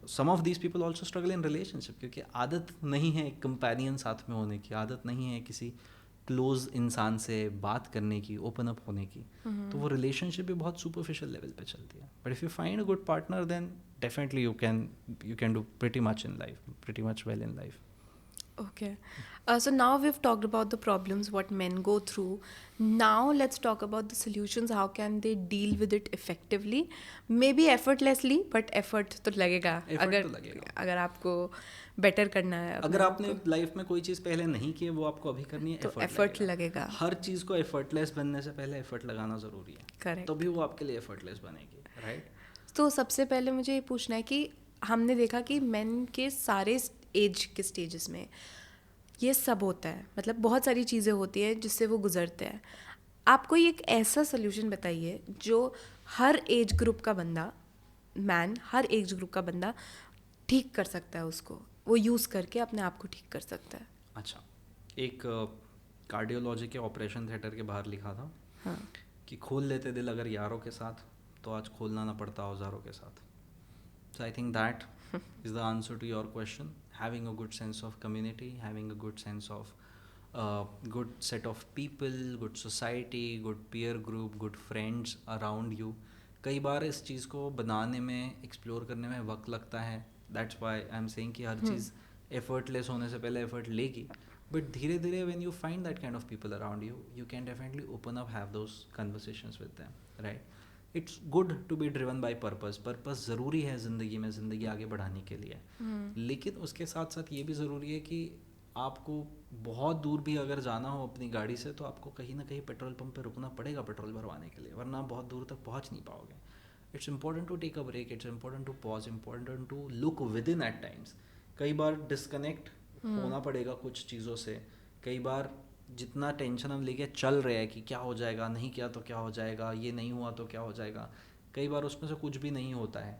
some of these people also struggle in relationship, क्योंकि आदत नहीं है एक कंपेनियन साथ में होने की, आदत नहीं है किसी क्लोज इंसान से बात करने की, ओपन अप होने की, तो वो रिलेशनशिप भी बहुत सुपरफिशियल लेवल पे चलती है. But if you find a good partner, then definitely you can do pretty much in life, pretty much well in life. Okay. So now we've talked about the problems what men go through. Now let's talk about the solutions. How can they deal with it effectively? Maybe effortlessly, but effort तो लगेगा. अगर आपको better करना है. अगर आपने life में कोई चीज़ पहले नहीं की है, वो आपको अभी करनी है, तो effort लगेगा. हर चीज़ को effortless बनने से पहले effort लगाना ज़रूरी है. Correct. तभी वो आपके लिए effortless बनेगी, right? तो सबसे पहले मुझे ये पूछना है कि हमने देखा कि men के सारे एज के स्टेजेस में ये सब होता है, मतलब बहुत सारी चीज़ें होती हैं जिससे वो गुजरते हैं. आप कोई एक ऐसा सोल्यूशन बताइए जो हर एज ग्रुप का बंदा, मैन, हर एज ग्रुप का बंदा ठीक कर सकता है, उसको वो यूज़ करके अपने आप को ठीक कर सकता है. अच्छा, एक कार्डियोलॉजी के ऑपरेशन थिएटर के बाहर लिखा था, हाँ, कि खोल लेते दिल अगर यारों के साथ, तो आज खोलना ना पड़ता औजारों के साथ. So I think that is the answer to your question. Having a good sense of community, having a good sense of good set of people, good society, good peer group, good friends around you. कई बार इस चीज़ को बनाने में, explore करने में वक्त लगता है. That's why I'm saying कि हर चीज़ effortless होने से पहले effort लेगी. But धीरे धीरे when you find that kind of people around you, you can definitely open up, have those conversations with them, right? It's good to be driven by purpose. Purpose ज़रूरी है ज़िंदगी में, ज़िंदगी आगे बढ़ाने के लिए, लेकिन उसके साथ साथ ये भी ज़रूरी है कि आपको बहुत दूर भी अगर जाना हो अपनी गाड़ी से, तो आपको कहीं ना कहीं पेट्रोल पंप पे रुकना पड़ेगा पेट्रोल भरवाने के लिए, वरना आप बहुत दूर तक पहुंच नहीं पाओगे. It's important to take a break, it's important to pause, important to look within at times. कई बार डिस्कनेक्ट होना पड़ेगा कुछ चीज़ों से. कई बार जितना टेंशन हम लेके चल रहे हैं कि क्या हो जाएगा, नहीं किया तो क्या हो जाएगा, ये नहीं हुआ तो क्या हो जाएगा, कई बार उसमें से कुछ भी नहीं होता है.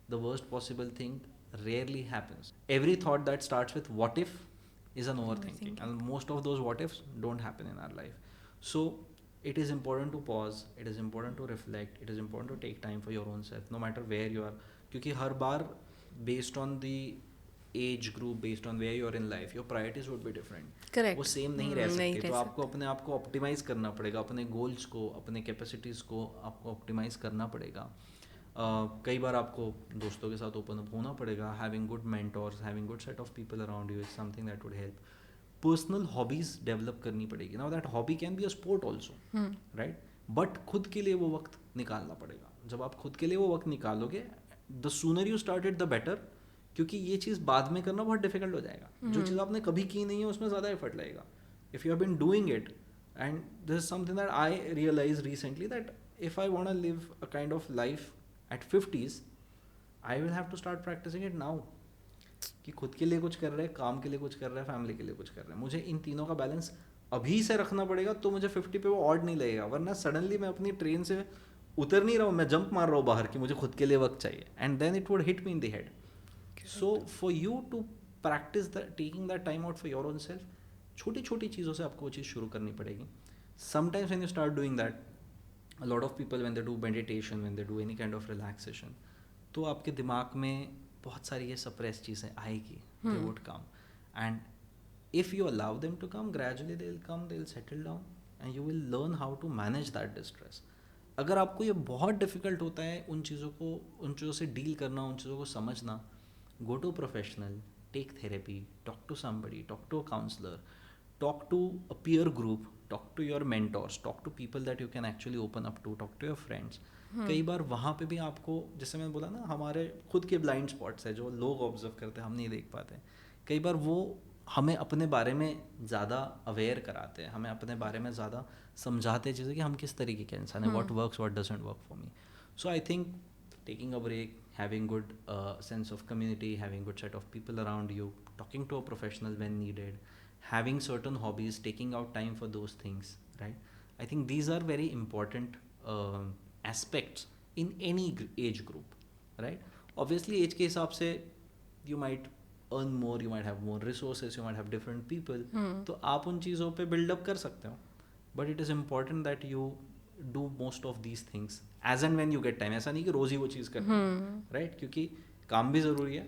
The worst possible thing rarely happens. Every thought that starts with what if is an overthinking, and most of those what ifs don't happen in our life. So it is important to pause, it is important to reflect, it is important to take time for your own self, no matter where you are. क्योंकि हर बार based on the age group, based on where you are in life, your priorities would be different. Correct. वो same नहीं रह सकते. तो आपको अपने आप को ऑप्टिमाइज करना पड़ेगा, अपने गोल्स को, अपने कैपेसिटीज़ को आपको ऑप्टिमाइज करना पड़ेगा. कई बार आपको दोस्तों के साथ ओपन अप होना पड़ेगा. Having good mentors, having good set of people around you is something that would help. Personal hobbies develop करनी पड़ेगी. Now that hobby can be a sport also, right. But खुद के लिए वो वक्त निकालना पड़ेगा. जब आप खुद के लिए वो वक्त निकालोगे, the sooner you start it the better, क्योंकि ये चीज़ बाद में करना बहुत डिफिकल्ट हो जाएगा. जो चीज़ आपने कभी की नहीं है उसमें ज़्यादा एफर्ट लगेगा. If you have been doing it, and this is something that I realise recently, that if I want to live a kind of life at 50s, I will have to start practising it now. कि खुद के लिए कुछ कर रहे हैं, काम के लिए कुछ कर रहे हैं, फैमिली के लिए कुछ कर रहे हैं. मुझे इन तीनों का बैलेंस अभी से रखना पड़ेगा, तो मुझे 50 पे वो ऑड नहीं लगेगा. वरना सडनली मैं अपनी ट्रेन से उतर नहीं रहा हूँ, मैं जंप मार रहा हूँ बाहर कि मुझे खुद के लिए वक्त चाहिए, and then it would hit me in the head. So for you to practise the taking that time out for your own self, छोटी छोटी चीज़ों से आपको वो चीज़ शुरू करनी पड़ेगी. Sometimes when you start doing that, a lot of people when they do meditation, when they do any kind of relaxation, तो आपके दिमाग में बहुत सारी ये सप्रेस चीज़ें आएगी. They would come, and if you allow them to come, gradually they'll come, they'll settle down, and you will learn how to manage that distress. अगर आपको ये बहुत डिफ़िकल्ट होता है उन चीज़ों से डील करना, उन चीज़ों को समझना, go to a professional, take therapy, talk to somebody, talk to a counselor, talk to a peer group, talk to your mentors, talk to people that you can actually open up to, talk to your friends. कई बार वहाँ पे भी आपको, जैसे मैंने बोला ना, हमारे खुद के ब्लाइंड स्पॉट्स है जो लोग ऑब्जर्व करते हैं, हम नहीं देख पाते. कई बार वो हमें अपने बारे में ज़्यादा अवेयर कराते हैं, हमें अपने बारे में ज़्यादा समझाते हैं चीज़ें कि हम किस तरीके के इंसान हैं, what works, what doesn't work for me. So I think taking a break, having good sense of community, having good set of people around you, talking to a professional when needed, having certain hobbies, taking out time for those things, right? I think these are very important aspects in any age group, right? Obviously age के हिसाब से you might earn more, you might have more resources, you might have different people, तो आप उन चीज़ों पे build up कर सकते हो. But it is important that you do most of these things as and when you get time. ऐसा नहीं कि रोज़ ही वो चीज़ करनी है, राइट? क्योंकि काम भी ज़रूरी है,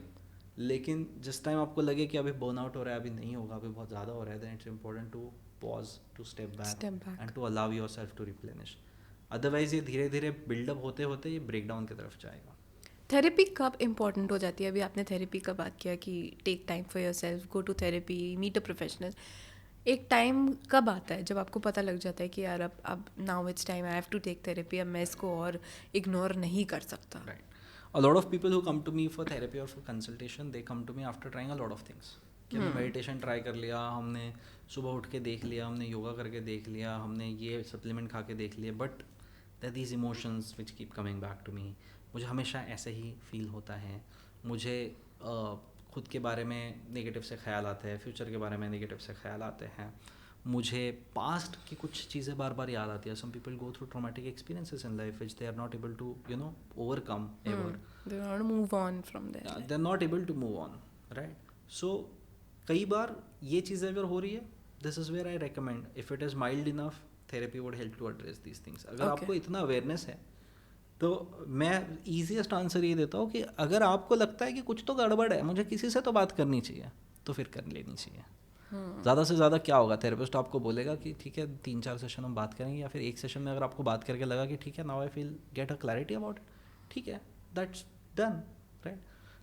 लेकिन जिस टाइम आपको लगे कि अभी बर्नआउट हो रहा है, अभी नहीं होगा, अभी बहुत ज़्यादा हो रहा है, then it's important to pause, to step back and to allow yourself to replenish. Otherwise ये धीरे धीरे बिल्डअप होते होते ये ब्रेकडाउन की तरफ जाएगा. थेरेपी कब इम्पॉर्टेंट हो जाती है? अभी आपने थेरेपी का बात किया कि take time for your self, go to therapy, meet a professional. एक टाइम कब आता है जब आपको पता लग जाता है कि यार अब now it's time, I have to take therapy, अब मैं इसको और इग्नोर नहीं कर सकता? Right. A lot of people who come to me for therapy or for consultation, they come to me after trying a lot of things. कि हमने meditation try कर लिया, हमने सुबह उठ के देख लिया, हमने योगा करके देख लिया, हमने ये सप्लीमेंट खा के देख लिया, but there these emotions which keep coming back to me. मुझे हमेशा ऐसे ही फील होता है, मुझे खुद के बारे में नेगेटिव से ख्याल आते हैं, फ्यूचर के बारे में नेगेटिव से ख्याल आते हैं, मुझे पास्ट की कुछ चीज़ें बार बार याद आती है. Some people go through traumatic experiences in life which they are not able to overcome ever. They are not move on from there, they are not able to move on, right? So कई बार ये चीज़ें अगर हो रही है, this is where I recommend, if it is mild enough, therapy would help to address these things. अगर आपको इतना अवेयरनेस है, तो मैं ईजीएस्ट आंसर ये देता हूँ कि अगर आपको लगता है कि कुछ तो गड़बड़ है, मुझे किसी से तो बात करनी चाहिए, तो फिर कर लेनी चाहिए. ज़्यादा से ज़्यादा क्या होगा, थेरेपिस्ट आपको बोलेगा कि ठीक है 3-4 सेशन हम बात करेंगे, या फिर एक सेशन में अगर आपको बात करके लगा कि ठीक है now I feel get a clarity about it, ठीक है, दैट्स डन, राइट?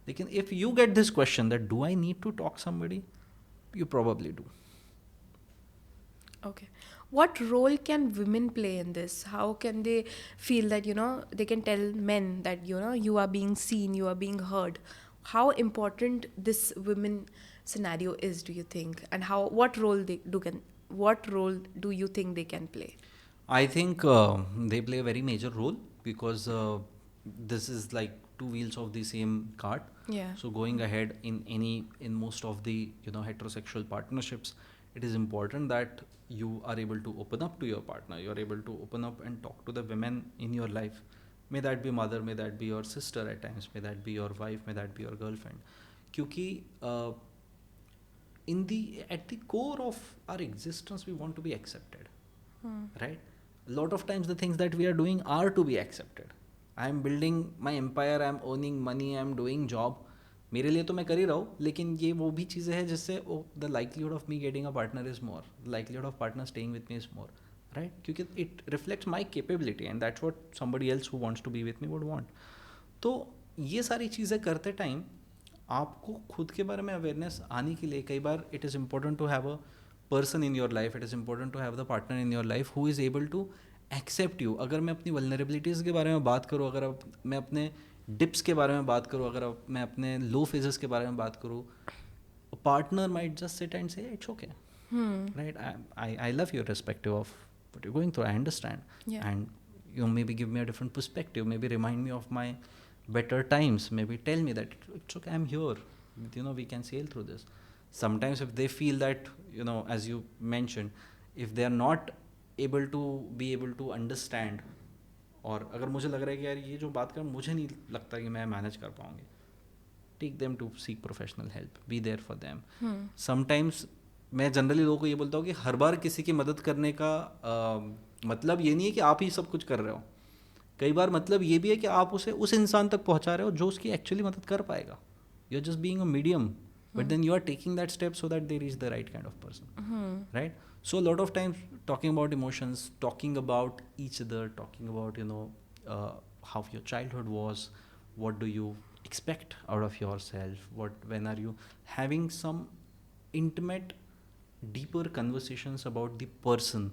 लेकिन if you get this question that do I need to talk somebody, you probably do. Okay. What role can women play in this? How can they feel that, they can tell men that, you are being seen, you are being heard? How important this women scenario is, do you think? And what role do you think they can play? I think they play a very major role, because this is like two wheels of the same cart. Yeah. So going ahead in most of the heterosexual partnerships, it is important that you are able to open up to your partner, you are able to open up and talk to the women in your life. May that be mother, may that be your sister at times, may that be your wife, may that be your girlfriend. Kyunki at the core of our existence, we want to be accepted, right? A lot of times the things that we are doing are to be accepted. I am building my empire, I am earning money, I am doing job. मेरे लिए तो मैं कर ही रहा हूँ, लेकिन ये वो भी चीज़ें हैं जिससे the likelihood of me getting a partner is more, the likelihood of partner staying with me is more, right? क्योंकि it reflects my capability, and that's what somebody else who wants to be with me would want. तो ये सारी चीज़ें करते time आपको खुद के बारे में अवेयरनेस आने के लिए कई बार it is important to have a person in your life, it is important to have the partner in your life who is able to accept you. अगर मैं अपनी वल्नरेबिलिटीज़ के बारे में बात करूँ, अगर मैं अपने डिप्स के बारे में बात करूँ, अगर मैं अपने लो फेजेस के बारे में बात करूँ, partner might just sit and say it's okay, right? I love you irrespective of what you're going through. I understand. Yeah. And you maybe give me a different perspective, maybe remind me of my better times, maybe tell me that it's okay, I'm here, we can sail through this. Sometimes if they feel that, as you mentioned, if they are not able to understand, और अगर मुझे लग रहा है कि यार ये जो बात कर मुझे नहीं लगता कि मैं मैनेज कर पाऊंगी, take them to seek professional help, be there for them. Sometimes मैं जनरली लोगों को ये बोलता हूँ कि हर बार किसी की मदद करने का मतलब ये नहीं है कि आप ही सब कुछ कर रहे हो. कई बार मतलब ये भी है कि आप उसे उस इंसान तक पहुँचा रहे हो जो उसकी एक्चुअली मदद कर पाएगा. You are just being a medium, but then you are taking that step so that they reach the right kind of person, right? So a lot of times talking about emotions, talking about each other, talking about how your childhood was, what do you expect out of yourself, when are you having some intimate, deeper conversations about the person,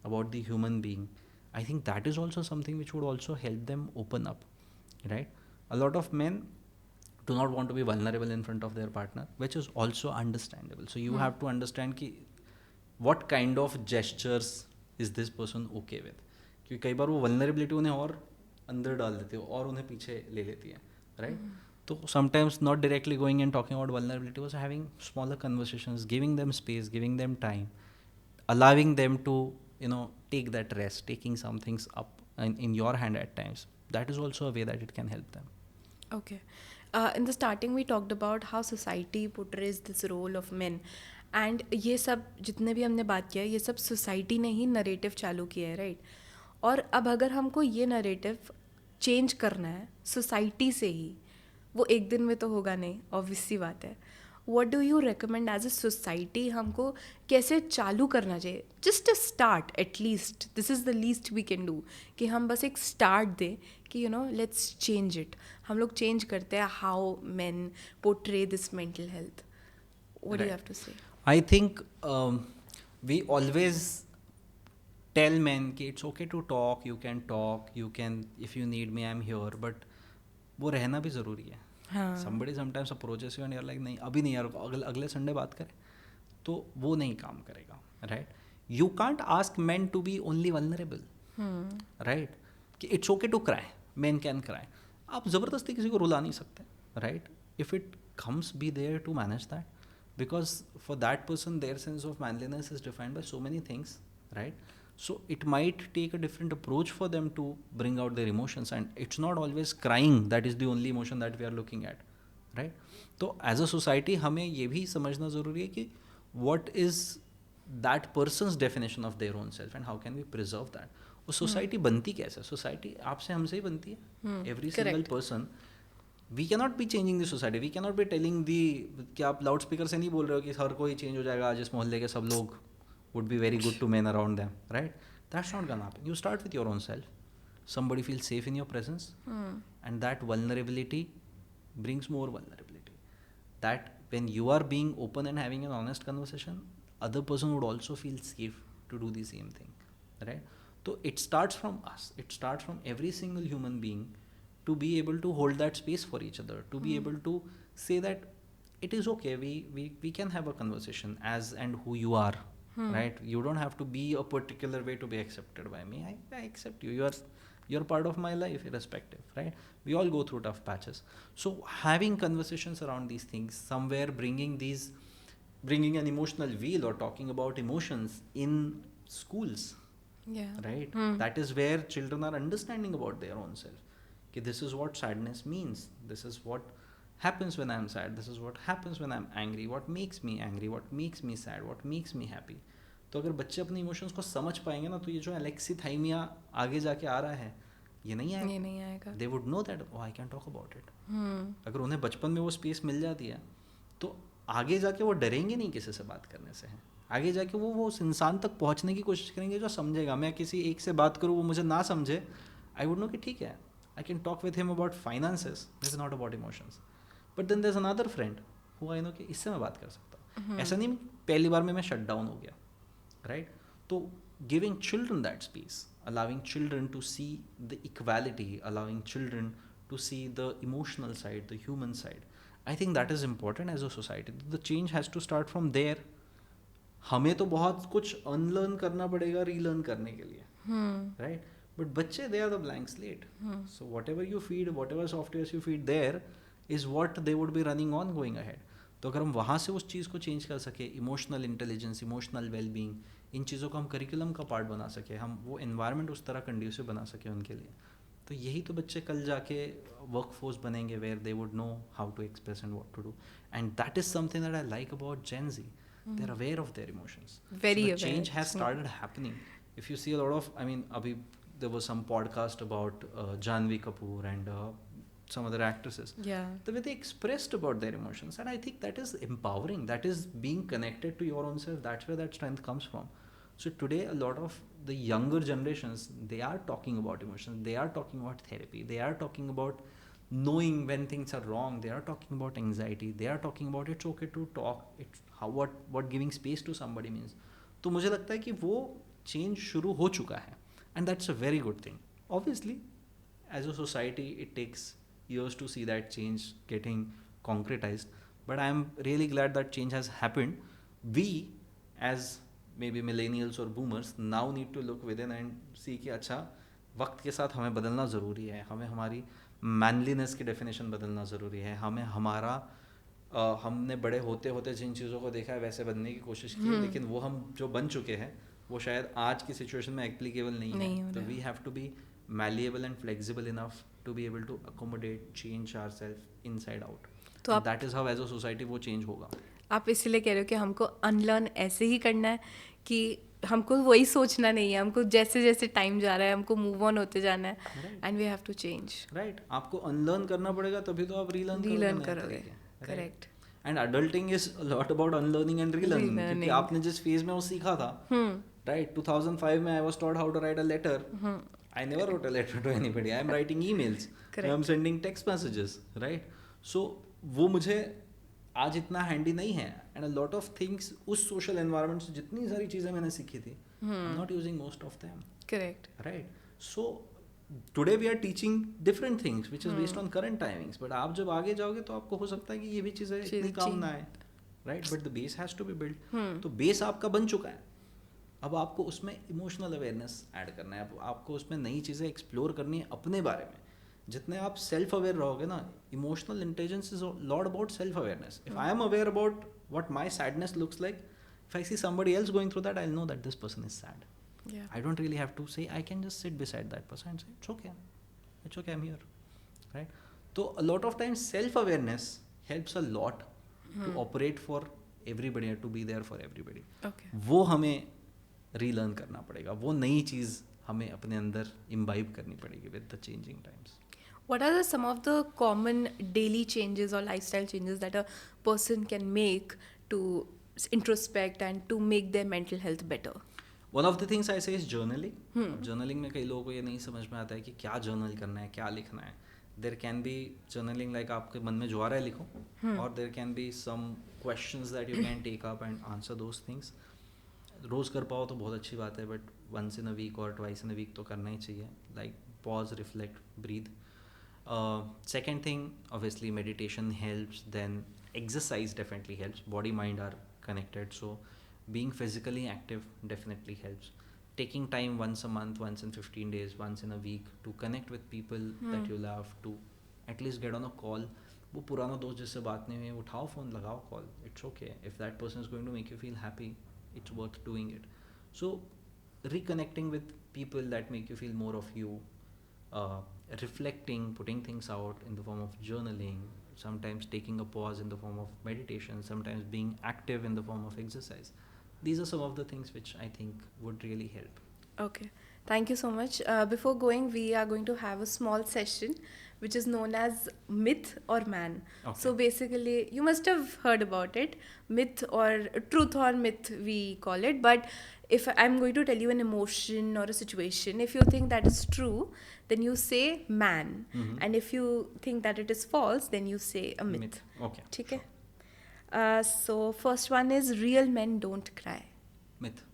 about the human being. I think that is also something which would also help them open up, right? A lot of men do not want to be vulnerable in front of their partner, which is also understandable. So you have to understand कि what kind of gestures is this person okay with, क्योंकि कई बार वो vulnerability उन्हें और अंदर डाल देती है और उन्हें पीछे ले लेती है, right? तो sometimes not directly going and talking about vulnerability, was having smaller conversations, giving them space, giving them time, allowing them to take that rest, taking some things up in your hand at times. That is also a way that it can help them. Okay. In the starting, we talked about how society portrays this role of men. And ये सब जितने भी हमने बात किया है, ये सब सोसाइटी ने ही नरेटिव चालू किया है, राइट? और अब अगर हमको ये नरेटिव चेंज करना है सोसाइटी से ही, वो एक दिन में तो होगा नहीं, ऑब्वियस सी बात है. What do you recommend as a society, हमको कैसे चालू करना चाहिए? Just a start, at least this is the least we can do, कि हम बस एक स्टार्ट दें कि लेट्स चेंज इट. हम लोग चेंज करते हैं how men portray this mental health. What do you have to say? I think we always tell men कि it's okay to talk, you can, if you need me, I'm here, but वो रहना भी ज़रूरी है. Somebody sometimes approaches you and you're like नहीं अभी नहीं यार, अगले संडे बात करें, तो वो नहीं काम करेगा, right? You can't ask men to be only vulnerable, right? कि it's okay to cry, men can cry. आप ज़बरदस्ती किसी को रुला नहीं सकते, right? If it comes, be there to manage that. Because for that person, their sense of manliness is defined by so many things, right? So it might take a different approach for them to bring out their emotions, and it's not always crying that is the only emotion that we are looking at, right? So as a society, हमें ये भी समझना ज़रूरी है कि what is that person's definition of their own self and how can we preserve that. वो society बनती कैसे? society आपसे हमसे ही बनती है. Every single person. We cannot be changing the society. We cannot be telling the कि आप loud speaker से नहीं बोल रहे हो कि हर कोई चेंज हो जाएगा आज इस मोहल्ले के सब लोग would be very good to men around them, right? That's not gonna happen. You start with your own self. Somebody feels safe in your presence, and that vulnerability brings more vulnerability. That when you are being open and having an honest conversation, other person would also feel safe to do the same thing, right? So it starts from us. It starts from every single human being to be able to hold that space for each other, to be able to say that it is okay, we can have a conversation as and who you are, right? You don't have to be a particular way to be accepted by me. I accept you. You're part of my life irrespective, right? We all go through tough patches. So having conversations around these things, somewhere bringing an emotional wheel or talking about emotions in schools, right? That is where children are understanding about their own self. कि this is what sadness means, this is what happens when I'm sad, this is what happens when I'm angry, what makes me angry, what makes me sad, what makes me happy. तो अगर बच्चे अपने emotions को समझ पाएंगे ना, तो ये जो एलेक्सीथाइमिया आगे जाके आ रहा है, ये नहीं आएगा. दे would know that I can talk about it. अगर उन्हें बचपन में वो स्पेस मिल जाती है, तो आगे जाके वो डरेंगे नहीं किसी से बात करने से. आगे जाके वो उस इंसान तक पहुंचने की कोशिश करेंगे जो समझेगा. मैं किसी एक से बात करूँ, वो मुझे ना समझे, आई वुड नो कि ठीक है, I can talk with him about finances. This is not about emotions. But then there's another friend who I know कि इससे मैं बात कर सकता हूँ. ऐसा नहीं पहली बार में मैं शट डाउन हो गया, right? तो giving children that space, allowing children to see the equality, allowing children to see the emotional side, the human side. I think that is important as a society. The change has to start from there. हमें तो बहुत कुछ unlearn करना पड़ेगा relearn करने के लिए, right? But बच्चे, they are the blank slate. So whatever you feed, whatever software you feed there is what they would be running on going ahead. तो अगर हम वहाँ से उस चीज़ को चेंज कर सके, इमोशनल इंटेलिजेंस, इमोशनल वेलबींग, इन चीज़ों को हम करिकुलम का पार्ट बना सके, हम वो एनवायरनमेंट उस तरह कंड्यूसिव बना सके उनके लिए, तो यही तो बच्चे कल जाके वर्क फोर्स बनेंगे, where they would know how to express and what to do. And that is something that I like about Gen Z. They are aware of their emotions. Very so the aware. change has started happening. If you see a lot of, I mean, there was some podcast about Janhvi Kapoor and some other actresses. Yeah. The way they expressed about their emotions, and I think that is empowering. That is being connected to your own self. That's where that strength comes from. So today, a lot of the younger generations, they are talking about emotions. They are talking about therapy. They are talking about knowing when things are wrong. They are talking about anxiety. They are talking about it's okay to talk. It's how what giving space to somebody means. तो मुझे लगता है कि वो change शुरू हो चुका है, and that's a very good thing. Obviously, as a society, it takes years to see that change getting concretized. But I am really glad that change has happened. We, as maybe millennials or boomers, now need to look within and see कि अच्छा, वक्त के साथ हमें बदलना ज़रूरी है. हमें हमारी मैनलीनेस की डेफिनेशन बदलना ज़रूरी है. हमें हमारा हमने बड़े होते होते जिन चीज़ों को देखा है वैसे बनने की कोशिश की है, लेकिन वो हम जो बन चुके हैं वो शायद आज की सिचुएशन में एप्लीकेबल नहीं है. तो we have to be malleable and flexible enough to be able to accommodate, change ourselves inside out. तो आप, that is how as a society वो change होगा. आप इसीलिए कह रहे हो कि हमको अनलर्न ऐसे ही करना है कि हमको वही सोचना नहीं है, हमको जैसे जैसे टाइम जा रहा है हमको मूव ऑन होते जाना है, and we have to change. Right, आपको अनलर्न करना पड़ेगा तभी तो आप रीलर्न करोगे. Correct. And adulting is lot about unlearning and relearning, क्योंकि आपने जिस फेज में वो सीखा था, राइट, 2005 में I was taught how to write a letter. I never wrote a letter to anybody. I am writing emails. I am sending text messages, right? So वो मुझे आज इतना हैंडी नहीं है. And a lot of things उस social environment से जितनी सारी चीज़ें मैंने सीखी थी, I'm not using most of them. Correct. Right? So today we are teaching different things which is based on current timings. But आप जब आगे जाओगे तो आपको हो सकता है कि ये भी चीज़ें इतनी काम ना आए, right? But the base has to be built. तो base आपका बन चुका है. अब आपको उसमें इमोशनल अवेयरनेस ऐड करना है. अब आपको उसमें नई चीज़ें एक्सप्लोर करनी है अपने बारे में. जितने आप सेल्फ अवेयर रहोगे ना, emotional intelligence is lot about self awareness. If I am aware about what my sadness looks like, if I C somebody else going through that, I will know that this person is sad. I don't really have to say, I can just sit beside that person and say, it's okay, I'm here, right? So a lot of times self-awareness helps a lot to operate for everybody and to be there for everybody. Okay. वो हमें relearn करना पड़ेगा, वो नई चीज़ हमें अपने अंदर imbibe करनी पड़ेगी with the changing times. What are some of the common daily changes or lifestyle changes that a person can make to introspect and to make their mental health better? One of the things I say is journaling. Journaling में कई लोगों को ये नहीं समझ में आता है कि क्या जर्नल करना है, क्या लिखना है. There can be journaling like आपके मन में जो आ रहा है लिखो, or there can be some questions that you can take up and answer those things. रोज़ कर पाओ तो बहुत अच्छी बात है, but once in a week or twice in a week तो करना ही चाहिए. Like pause, reflect, breathe. Second thing, obviously meditation helps. Then exercise definitely helps. Body mind are connected, so being physically active definitely helps. Taking time once a month, once in 15 days, once in a week to connect with people that you love, to at least get on a call. वो पुराना दोस्त जिससे बात नहीं हुई, उठाओ phone, लगाओ call. It's okay. If that person is going to make you feel happy, it's worth doing it. So reconnecting with people that make you feel more of you, reflecting, putting things out in the form of journaling, sometimes taking a pause in the form of meditation, sometimes being active in the form of exercise. These are some of the things which I think would really help. Okay, thank you so much. Before going, we are going to have a small session which is known as Myth or Man. Okay. So basically, you must have heard about it. Myth or truth or myth we call it. But if I'm going to tell you an emotion or a situation, if you think that is true, then you say man. And if you think that it is false, then you say a myth. Okay. ठीक है? So first one is real men don't cry. Myth.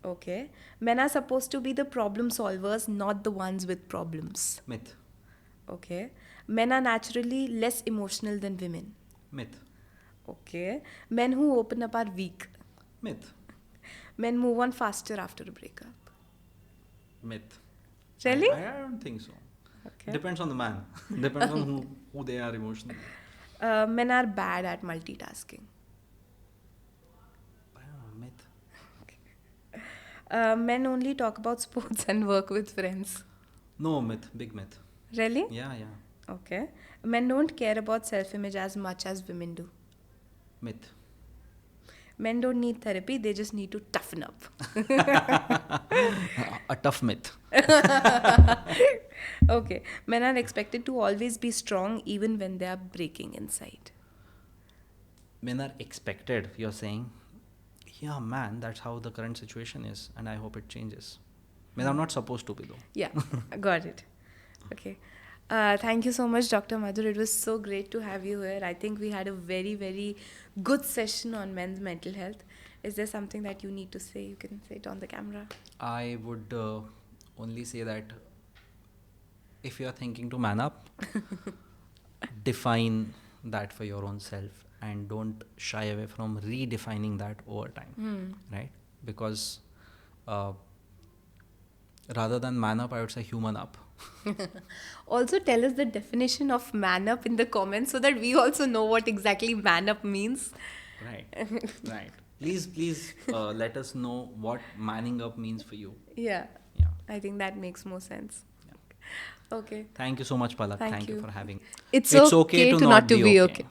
Okay. Men are supposed to be the problem solvers, not the ones with problems. Myth. Okay. Men are naturally less emotional than women. Myth. Okay. Men who open up are weak. Myth. Men move on faster after a breakup. Myth. Really? I don't think so. Okay. Depends on the man. Depends on who they are emotionally. Men are bad at multitasking. I don't know, myth. Men only talk about sports and work with friends. No, myth. Big myth. Really? Yeah. Okay. Men don't care about self image as much as women do. Myth. Men don't need therapy, they just need to toughen up. A tough myth. Okay. Men are expected to always be strong even when they are breaking inside. Men are expected, you're saying? Yeah, man, that's how the current situation is, and I hope it changes. Men are not supposed to be, though. Yeah, got it. Okay. Thank you so much, Dr. Madhur. It was so great to have you here. I think we had a very, very good session on men's mental health. Is there something that you need to say? You can say it on the camera. I would only say that if you're thinking to man up, define that for your own self and don't shy away from redefining that over time, right? Because rather than man up, I would say human up. Also, tell us the definition of man up in the comments so that we also know what exactly man up means. Right. Please let us know what manning up means for you. Yeah. Yeah. I think that makes more sense. Okay. Thank you so much, Palak. Thank Thank you you. for having. It's okay to not be okay.